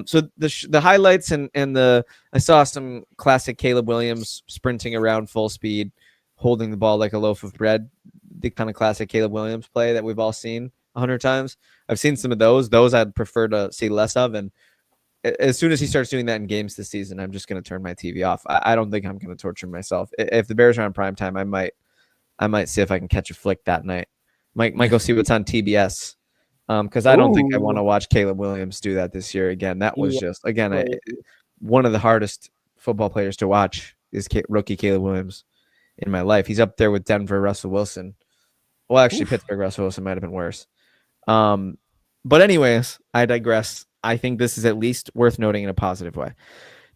So the highlights and I saw some classic Caleb Williams sprinting around full speed, holding the ball like a loaf of bread. The kind of classic Caleb Williams play that we've all seen 100 times. I've seen some of those. Those I'd prefer to see less of. And as soon as he starts doing that in games this season, I'm just going to turn my TV off. I don't think I'm going to torture myself. If the Bears are on prime time, I might see if I can catch a flick that night. Might go see what's on TBS. Because I don't think I want to watch Caleb Williams do that this year again. That was just one of the hardest football players to watch is rookie Caleb Williams in my life. He's up there with Denver Russell Wilson. Well, actually, Pittsburgh Russell Wilson might have been worse. But anyways, I digress. I think this is at least worth noting in a positive way.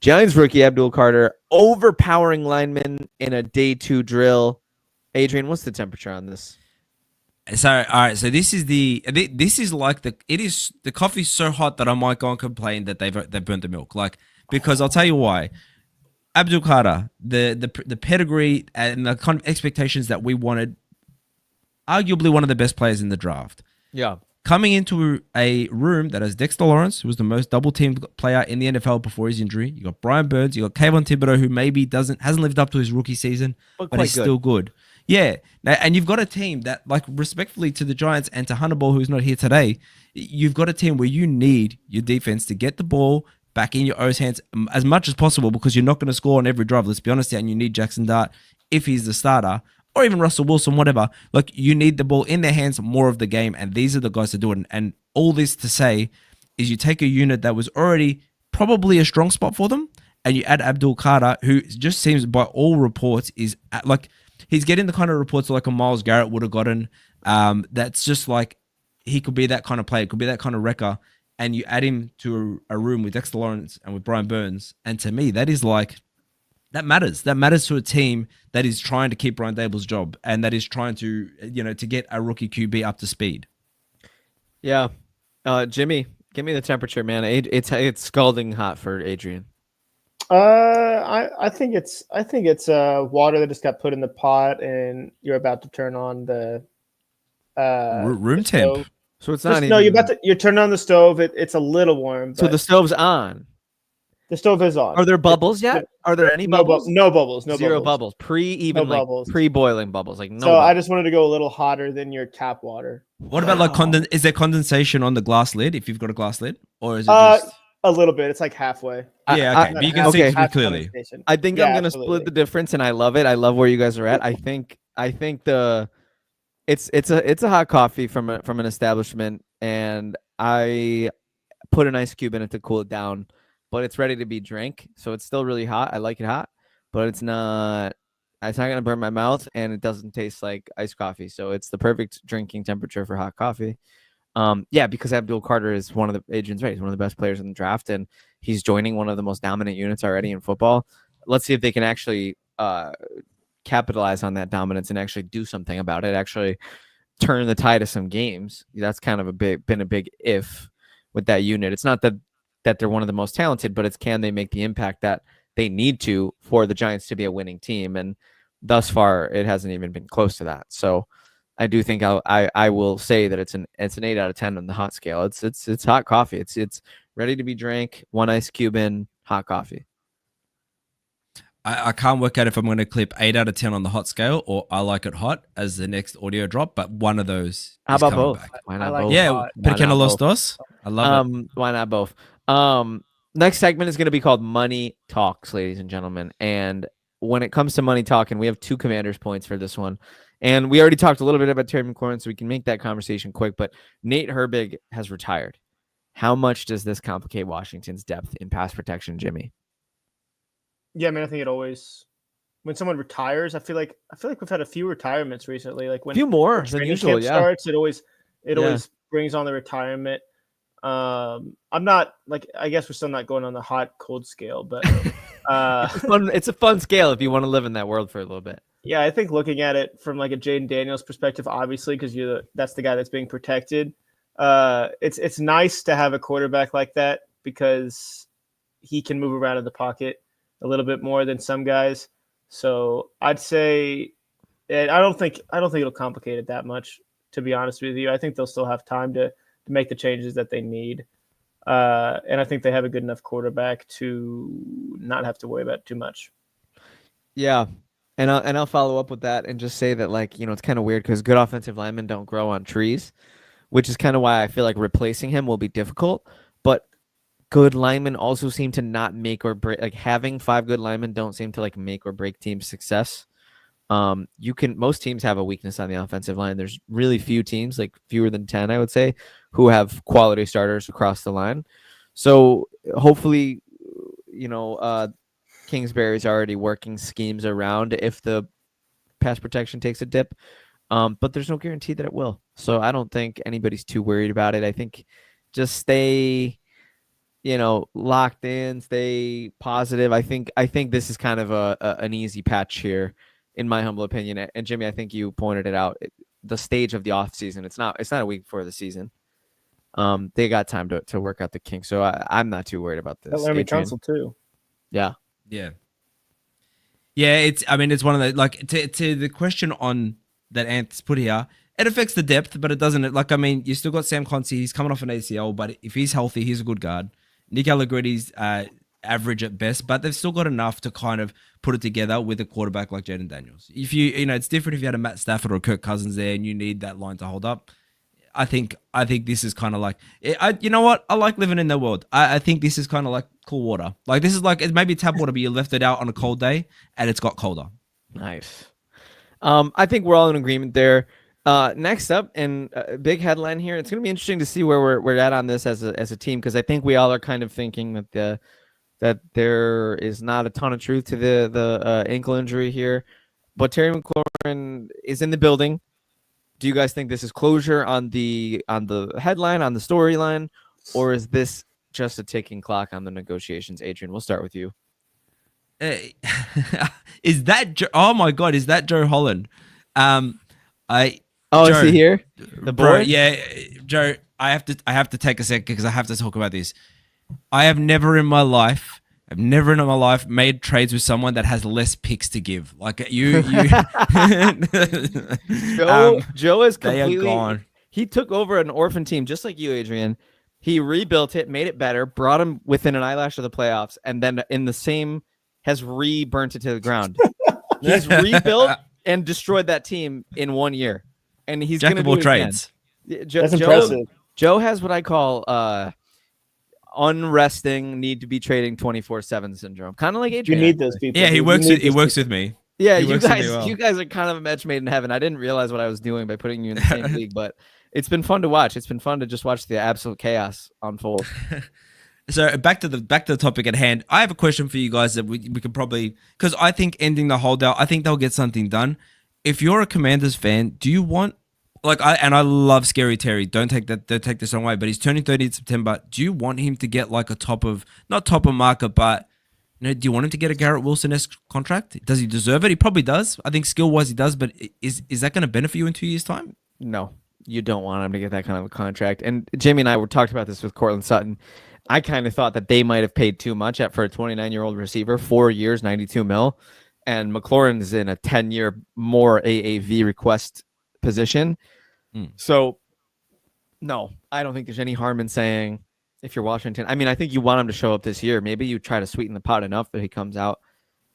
Giants rookie Abdul Carter overpowering linemen in a day 2 drill. Adrian, what's the temperature on this? So all right, so this is like the coffee's so hot that I might go and complain that they burnt the milk, like, because I'll tell you why. Abdul Carter, the pedigree and the kind of expectations that we wanted, arguably one of the best players in the draft. Yeah. Coming into a room that has Dexter Lawrence, who was the most double-teamed player in the NFL before his injury. You got Brian Burns, you got Kayvon Thibodeau, who maybe hasn't lived up to his rookie season, but he's still good. Yeah, and you've got a team that, like, respectfully to the Giants and to Hunnaball, who's not here today, you've got a team where you need your defense to get the ball back in your O's hands as much as possible, because you're not going to score on every drive. Let's be honest here, and you need Jackson Dart if he's the starter, or even Russell Wilson, whatever. Like, you need the ball in their hands more of the game, and these are the guys to do it. And all this to say is you take a unit that was already probably a strong spot for them, and you add Abdul Carter, who just seems, by all reports, is like, he's getting the kind of reports like a Myles Garrett would have gotten. That's just like, he could be that kind of player, could be that kind of wrecker, and you add him to a room with Dexter Lawrence and with Brian Burns, and to me, that is like, that matters. That matters to a team that is trying to keep Brian Dable's job and that is trying to, to get a rookie QB up to speed. Yeah. Jimmy, give me the temperature, man. It's scalding hot for Adrian. I think it's water that just got put in the pot and you're about to turn on the room the temp. stove. So it's not No, you're turning on the stove. It's a little warm. So the stove's on. The stove is on. Are there bubbles yet? Are there any bubbles? No bubbles. No Zero bubbles. Pre-boiling bubbles. Like no. So I just wanted to go a little hotter than your tap water. What about like is there condensation on the glass lid if you've got a glass lid, or is it just a little bit? It's like halfay. Yeah, okay. But you can see it pretty clearly. I think I'm gonna split the difference, and I love it. I love where you guys are at. I think it's a hot coffee from an establishment, and I put an ice cube in it to cool it down. But it's ready to be drank, so it's still really hot. I like it hot, but it's not gonna burn my mouth, and it doesn't taste like iced coffee. So it's the perfect drinking temperature for hot coffee. Because Abdul Carter is He's one of the best players in the draft, and he's joining one of the most dominant units already in football. Let's see if they can actually capitalize on that dominance and actually do something about it. Actually turn the tide of some games. That's kind of been a big if with that unit. It's not that they're one of the most talented, but it's can they make the impact that they need to for the Giants to be a winning team. And thus far, it hasn't even been close to that. So I do think I will say that it's an 8 out of 10 on the hot scale. It's hot coffee. It's ready to be drank. One ice cube in, hot coffee. I can't work out if I'm going to clip 8 out of 10 on the hot scale or I like it hot as the next audio drop, but one of those. How about both? Back. Why not like both? Yeah, Pequeño los dos. I love it. Why not both? Next segment is going to be called Money Talks, ladies and gentlemen. And when it comes to money talking, we have 2 Commanders points for this one. And we already talked a little bit about Terry McLaurin, so we can make that conversation quick. But Nate Herbig has retired. How much does this complicate Washington's depth in pass protection, Jimmy? Yeah, I mean, I think it always, when someone retires, I feel like we've had a few retirements recently. Like when a few more when than training usual. camp Yeah, starts, it always brings on the retirement. I'm not like, I guess we're still not going on the hot cold scale, but it's a fun scale if you want to live in that world for a little bit. Yeah, I think looking at it from like a Jaden Daniels perspective, obviously, because that's the guy that's being protected. It's nice to have a quarterback like that because he can move around in the pocket a little bit more than some guys. So I'd say I don't think it'll complicate it that much. To be honest with you, I think they'll still have time to make the changes that they need. And I think they have a good enough quarterback to not have to worry about it too much. Yeah. And I'll follow up with that and just say that, like, it's kind of weird because good offensive linemen don't grow on trees, which is kind of why I feel like replacing him will be difficult. But good linemen also seem to not make or break. Like, having 5 good linemen don't seem to like make or break team success. Most teams have a weakness on the offensive line. There's really few teams, like fewer than 10, I would say, who have quality starters across the line. So hopefully, Kingsbury's already working schemes around if the pass protection takes a dip. But there's no guarantee that it will. So I don't think anybody's too worried about it. I think just stay, locked in, stay positive. I think this is kind of an easy patch here, in my humble opinion. And Jimmy, I think you pointed it out. The stage of the offseason, it's not a week before the season. They got time to work out the kinks. So I'm not too worried about this. Larry Council too. Yeah. Yeah. Yeah, it's one of the, like, to the question on that Ant's put here, it affects the depth, but it doesn't. Like, I mean, you still got Sam Consi, he's coming off an ACL, but if he's healthy, he's a good guard. Nick Allegretti's average at best, but they've still got enough to kind of put it together with a quarterback like Jaden Daniels. If it's different if you had a Matt Stafford or Kirk Cousins there and you need that line to hold up. I think this is kind of like, you know what? I like living in their world. I think this is kind of like cool water. Like, this is like, it's maybe tap water, but you left it out on a cold day and it's got colder. Nice. I think we're all in agreement there. Next up, and a big headline here. It's going to be interesting to see where we're at on this as a team, because I think we all are kind of thinking that there is not a ton of truth to the ankle injury here. But Terry McLaurin is in the building. Do you guys think this is closure on the headline, on the storyline, or is this just a ticking clock on the negotiations? Adrian, we'll start with you. Is that oh my god? Is that Joe Holland? Joe, is he here? The bro, board? yeah, Joe. I have to take a second because I have to talk about this. I have never in my life made trades with someone that has less picks to give. Like you. Joe is they are completely gone. He took over an orphan team just like you, Adrian. He rebuilt it, made it better, brought him within an eyelash of the playoffs, and then has burnt it to the ground. He's rebuilt and destroyed that team in 1 year, and he's going to do it trades. Again. That's impressive. Joe has what I call unresting, need to be trading 24/7 syndrome, kind of like Adrian. You need those people. Yeah, he works with me. Yeah, you guys are kind of a match made in heaven. I didn't realize what I was doing by putting you in the same league, but it's been fun to watch. It's been fun to just watch the absolute chaos unfold. So back to the topic at hand. I have a question for you guys that we could probably, because I think ending the holdout, I think they'll get something done. If you're a Commanders fan, do you want, I love Scary Terry. Don't take this wrong way, but he's turning 30 in September. Do you want him to get like not top of market, but do you want him to get a Garrett Wilson-esque contract? Does he deserve it? He probably does. I think skill-wise he does, but is that going to benefit you in 2 years' time? No, you don't want him to get that kind of a contract. And Jamie and I were talking about this with Cortland Sutton. I kind of thought that they might have paid too much for a 29-year-old receiver, 4 years, $92 million, and McLaurin's in a 10-year more AAV request position. So, no, I don't think there's any harm in saying, if you're Washington, I mean, I think you want him to show up this year. Maybe you try to sweeten the pot enough that he comes out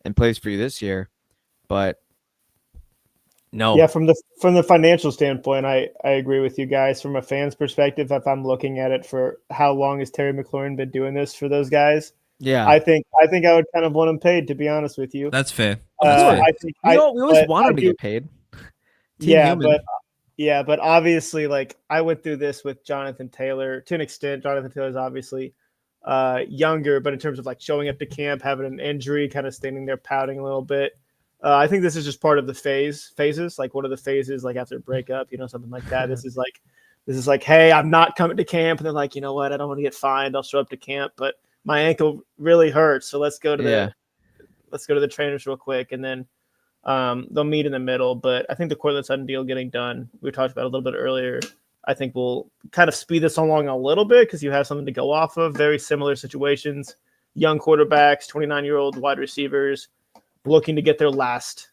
and plays for you this year. But no. Yeah, from the financial standpoint, I agree with you guys. From a fan's perspective, if I'm looking at it for how long has Terry McLaurin been doing this for those guys, yeah, I think I would kind of want him paid, to be honest with you. That's fair. I think we always want him to get paid. But obviously, like, I went through this with Jonathan Taylor to an extent. Jonathan Taylor's obviously younger, but in terms of like showing up to camp, having an injury, kind of standing there pouting a little bit. I think this is just part of the phases. Like, what are the phases like after a breakup? Something like that. This is like, hey, I'm not coming to camp, and they're like, you know what? I don't want to get fined. I'll show up to camp, but my ankle really hurts, so let's go to the trainers real quick, and then they'll meet in the middle. But I think the Cortland Sutton deal getting done, we talked about a little bit earlier, I think will kind of speed this along a little bit because you have something to go off of. Very similar situations, young quarterbacks, 29-year-old wide receivers. looking to get their last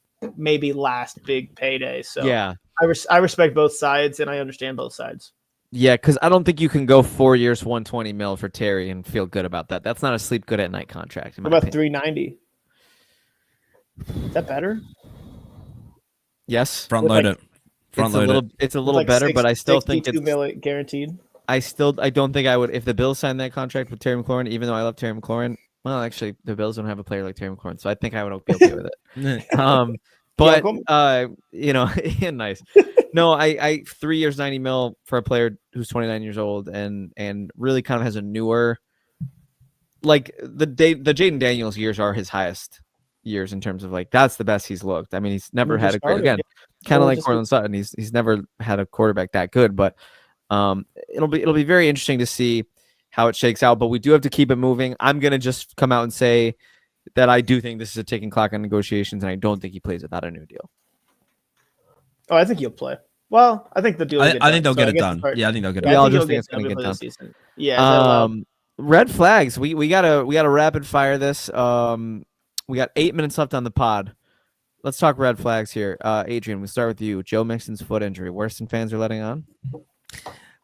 big payday. So Yeah. I respect both sides and I understand both sides. Yeah, because I don't think you can go 4 years, 120 mil for Terry and feel good about that. That's not a sleep good at night contract. What about 390? Is that better? Yes. Front With, load like, it. Front load it. It's a little Like better, but I still think 62 it's. million guaranteed. I don't think I would if the Bills signed that contract with Terry McLaurin. Even though I love Terry McLaurin, well, actually, the Bills don't have a player like Terry McLaurin, so I think I would be okay with it. But yeah, nice. No, I 3 years, 90 mil for a player who's 29 years old and really kind of has a newer, like the Jaden Daniels years are his highest years in terms of like that's the best he's looked. I mean, he's never had a great again, kind of like Courtland Sutton. He's never had a quarterback that good, but it'll be very interesting to see how it shakes out. But we do have to keep it moving. I'm gonna just come out and say that I do think this is a ticking clock on negotiations, and I don't think he plays without a new deal. Oh, I think he'll play. Well, I think the deal. I think they'll get it done. Yeah, I think they'll get it done. We all just think it's going to get done. Season. Yeah. Red flags. We gotta rapid fire this. We got 8 minutes left on the pod. Let's talk red flags here. Adrian, we'll start with you. Joe Mixon's foot injury. Worse than fans are letting on.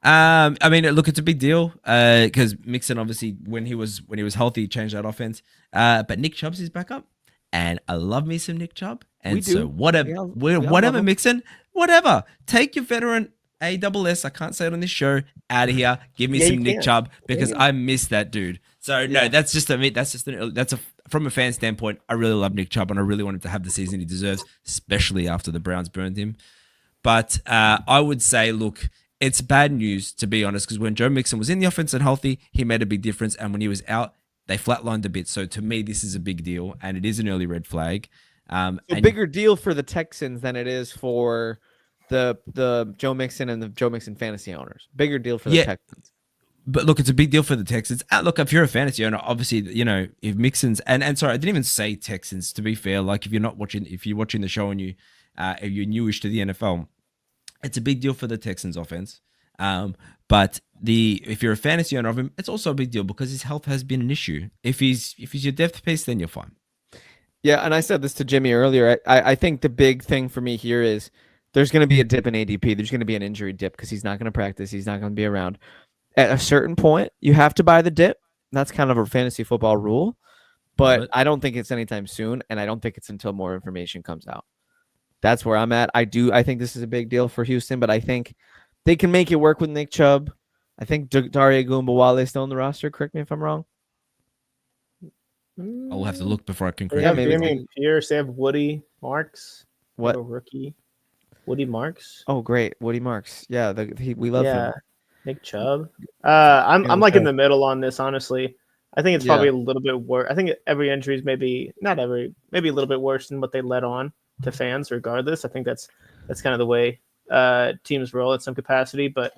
I mean, look, it's a big deal because Mixon obviously when he was healthy changed that offense. But Nick Chubb's his backup, and I love me some Nick Chubb. And so whatever Mixon, whatever. Take your veteran AWS. I can't say it on this show. Out of here. Give me some Nick Chubb because I miss that dude. So no, that's from a fan standpoint. I really love Nick Chubb and I really want him to have the season he deserves, especially after the Browns burned him. But I would say, look, it's bad news to be honest, because when Joe Mixon was in the offense and healthy, he made a big difference, and when he was out, they flatlined a bit. So to me, this is a big deal, and it is an early red flag. A bigger deal for the Texans than it is for the Joe Mixon and the Joe Mixon fantasy owners. Bigger deal for the Texans. But look, it's a big deal for the Texans. Look, if you're a fantasy owner, obviously, if Mixon's and sorry, I didn't even say Texans. To be fair, like if you're watching the show and if you're newish to the NFL, it's a big deal for the Texans offense. But if you're a fantasy owner of him, it's also a big deal because his health has been an issue. If he's your depth piece, then you're fine. Yeah, and I said this to Jimmy earlier. I think the big thing for me here is there's going to be a dip in ADP. There's going to be an injury dip because he's not going to practice. He's not going to be around. At a certain point, you have to buy the dip. That's kind of a fantasy football rule. But I don't think it's anytime soon, and I don't think it's until more information comes out. That's where I'm at. I think this is a big deal for Houston, but I think they can make it work with Nick Chubb. I think Dare Ogunbowale is still on the roster. Correct me if I'm wrong. I'll have to look before I can correct. Yeah, maybe Pierce. They have Woody Marks. What? A rookie. Woody Marks. Oh, great. Woody Marks. Yeah, we love him. Nick Chubb. I'm like in the middle on this, honestly. I think it's probably a little bit worse. I think every injury is maybe a little bit worse than what they let on to fans regardless. I think that's kind of the way teams roll at some capacity, but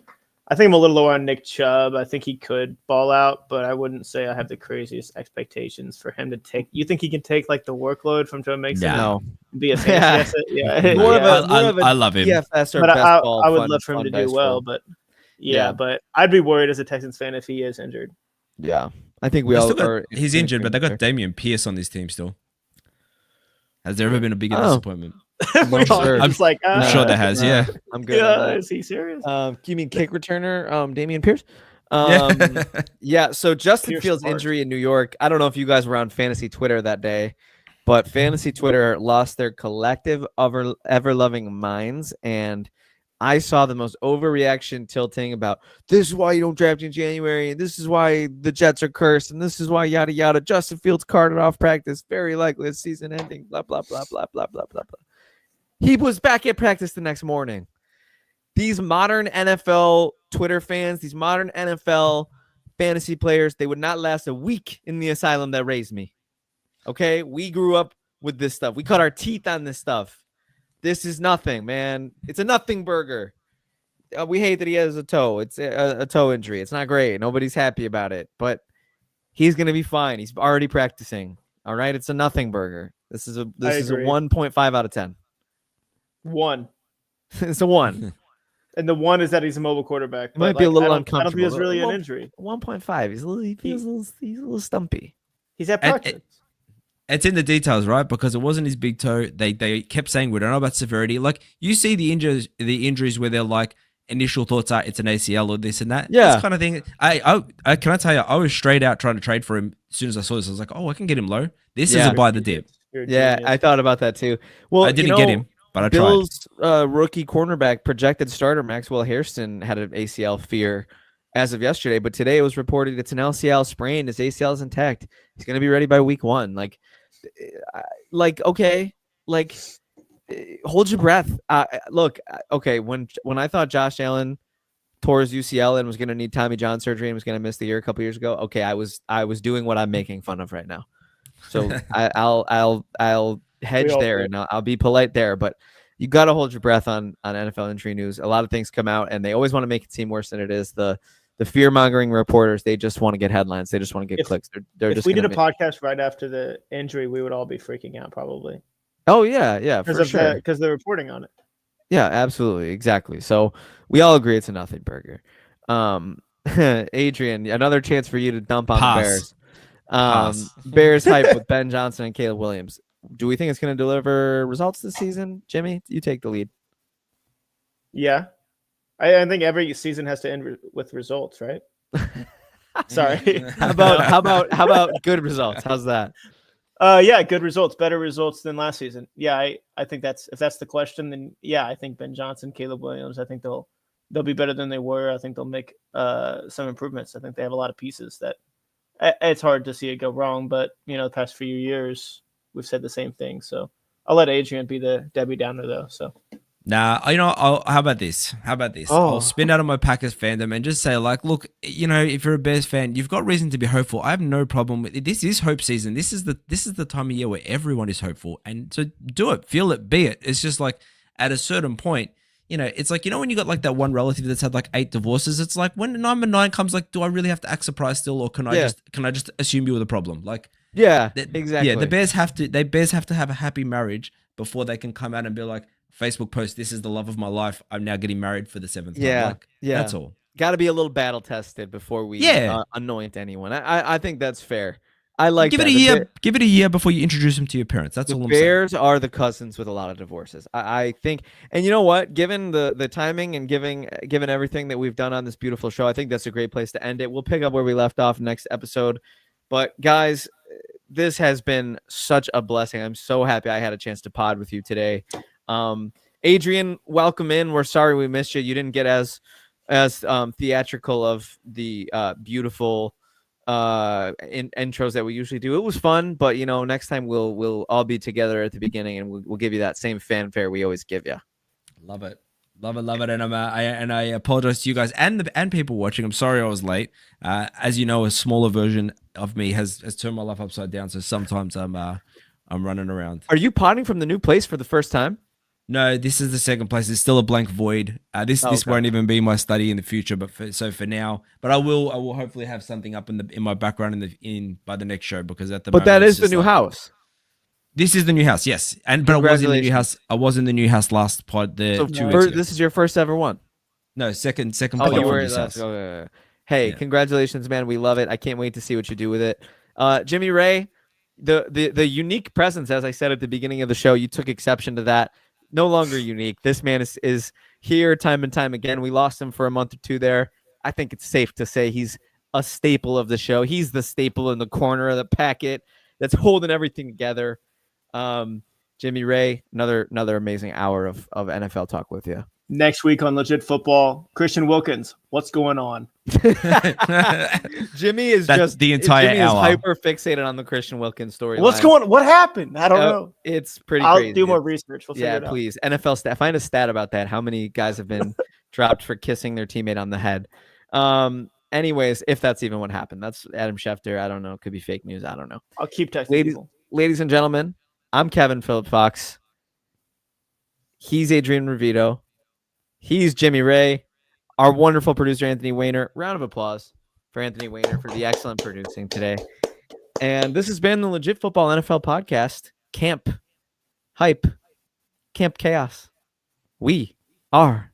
I think I'm a little lower on Nick Chubb. I think he could ball out, but I wouldn't say I have the craziest expectations for him to take. You think he can take like the workload from Joe Mixon? No. Be a fantasy asset? Yeah. I love him. DFS or but best ball, I would love for him to do well, but but I'd be worried as a Texans fan if he is injured. Yeah. I think we all are. He's injured, but they got Damian Pierce on this team still. Has there ever been a bigger disappointment? I'm sure there has. Yeah, I'm good. Is he serious? You mean kick returner, Damian Pierce? Yeah. So Justin Pierce Fields' Smart. injury in New York. I don't know if you guys were on Fantasy Twitter that day, but Fantasy Twitter lost their collective ever-loving minds, and I saw the most overreaction tilting about this is why you don't draft in January, and this is why the Jets are cursed, and this is why yada yada. Justin Fields carted off practice, very likely it's season ending. Blah blah blah blah blah blah blah blah. He was back at practice the next morning. These modern NFL Twitter fans, these modern NFL fantasy players, they would not last a week in the asylum that raised me. Okay, we grew up with this stuff. We cut our teeth on this stuff. This is nothing, man. It's a nothing burger. We hate that he has a toe. It's a toe injury. It's not great. Nobody's happy about it, but he's going to be fine. He's already practicing. All right. It's a nothing burger. This is a 1.5 out of 10. 1. It's a 1. And the 1 is that he's a mobile quarterback. It might be a little uncomfortable. I don't think it's really an injury. 1.5. He's a little stumpy. He's at practice. It's in the details, right? Because it wasn't his big toe. They kept saying we don't know about severity. Like you see the injuries where they're like initial thoughts are it's an ACL or this and that. Yeah. This kind of thing. I can I tell you, I was straight out trying to trade for him as soon as I saw this. I was like, oh, I can get him low. This is Yeah. a buy the dip. You're a Yeah, genius. I thought about that too. Well, I didn't get him, but I tried. Bills rookie cornerback projected starter Maxwell Hairston had an ACL fear as of yesterday, but today it was reported it's an LCL sprain. His ACL is intact. He's going to be ready by week 1. Okay, hold your breath. Look, okay, when I thought Josh Allen tore his UCL and was going to need Tommy John surgery and was going to miss the year a couple years ago, okay, I was doing what I'm making fun of right now. So I'll hedge there and I'll be polite there, but you got to hold your breath on NFL injury news. A lot of things come out and they always want to make it seem worse than it is. The fear mongering reporters, they just want to get headlines. They just want to get clicks. If we did a podcast right after the injury, we would all be freaking out probably. Oh yeah, for sure. Because they're reporting on it. Yeah, absolutely, exactly. So we all agree it's a nothing burger. Adrian, another chance for you to dump on the Bears. Bears hype with Ben Johnson and Caleb Williams. Do we think it's going to deliver results this season? Jimmy, you take the lead. Yeah. I think every season has to end with results, right? Sorry. How about good results? How's that? Yeah, good results, better results than last season. Yeah, I think if that's the question, then yeah, I think Ben Johnson, Caleb Williams, I think they'll be better than they were. I think they'll make some improvements. I think they have a lot of pieces that it's hard to see it go wrong, but the past few years we've said the same thing. So I'll let Adrian be the Debbie Downer though. So nah, how about this? I'll spin out of my Packers fandom and just say, like, look, if you're a Bears fan, you've got reason to be hopeful. I have no problem with it. This is hope season. This is the time of year where everyone is hopeful, and so do it, feel it, be it. It's just like at a certain point, it's like when you got like that one relative that's had like 8 divorces. It's like when number 9 comes, like, do I really have to act surprised still, or can I just assume you were the problem? Like, yeah, exactly. Yeah, the Bears have to have a happy marriage before they can come out and be like, Facebook post, this is the love of my life. I'm now getting married for the 7th time. Yeah, yeah. That's all. Got to be a little battle tested before we anoint anyone. I think that's fair. I like give it a year. Give it a year before you introduce them to your parents. That's all I'm saying. Bears are the cousins with a lot of divorces. I think, and you know what? Given the timing and given everything that we've done on this beautiful show, I think that's a great place to end it. We'll pick up where we left off next episode. But guys, this has been such a blessing. I'm so happy I had a chance to pod with you today. Adrian, welcome in. We're sorry we missed you. You didn't get as theatrical of the beautiful intros that we usually do. It was fun, but next time we'll all be together at the beginning and we'll give you that same fanfare we always give you. Love it. And I apologize to you guys and people watching. I'm sorry I was late. As you know, a smaller version of me has turned my life upside down. So sometimes I'm running around. Are you potting from the new place for the first time? No, this is the second place. It's still a blank void. This won't even be my study in the future. But for now, I will hopefully have something up in my background by the next show, because at the moment. But that is the new house. This is the new house, yes. But I was in the new house. I was in the new house last pod. This is your first ever one. No, second. Oh, you were in this house. Hey, congratulations, man! We love it. I can't wait to see what you do with it. Jimmy Ray, the unique presence, as I said at the beginning of the show, you took exception to that. No longer unique. This man is here time and time again. We lost him for a month or two there. I think it's safe to say he's a staple of the show. He's the staple in the corner of the packet that's holding everything together. Jimmy Ray, another amazing hour of NFL talk with you. Next week on Legit Football, Christian Wilkins, what's going on? Jimmy is the entire Jimmy hour. is hyper fixated on the Christian Wilkins story. What's going on? What happened? I don't know. It's pretty crazy. I'll do more research. We'll figure it out. Please. NFL stat. Find a stat about that. How many guys have been dropped for kissing their teammate on the head? Anyways, if that's even what happened, that's Adam Schefter. I don't know. It could be fake news. I don't know. I'll keep texting people. Ladies and gentlemen, I'm Kevin Phillip Fox. He's Adrian Revito. He's Jimmy Ray. Our wonderful producer, Anthony Wayner. Round of applause for Anthony Wayner for the excellent producing today. And this has been the Legit Football NFL podcast. Camp Hype. Camp Chaos. We are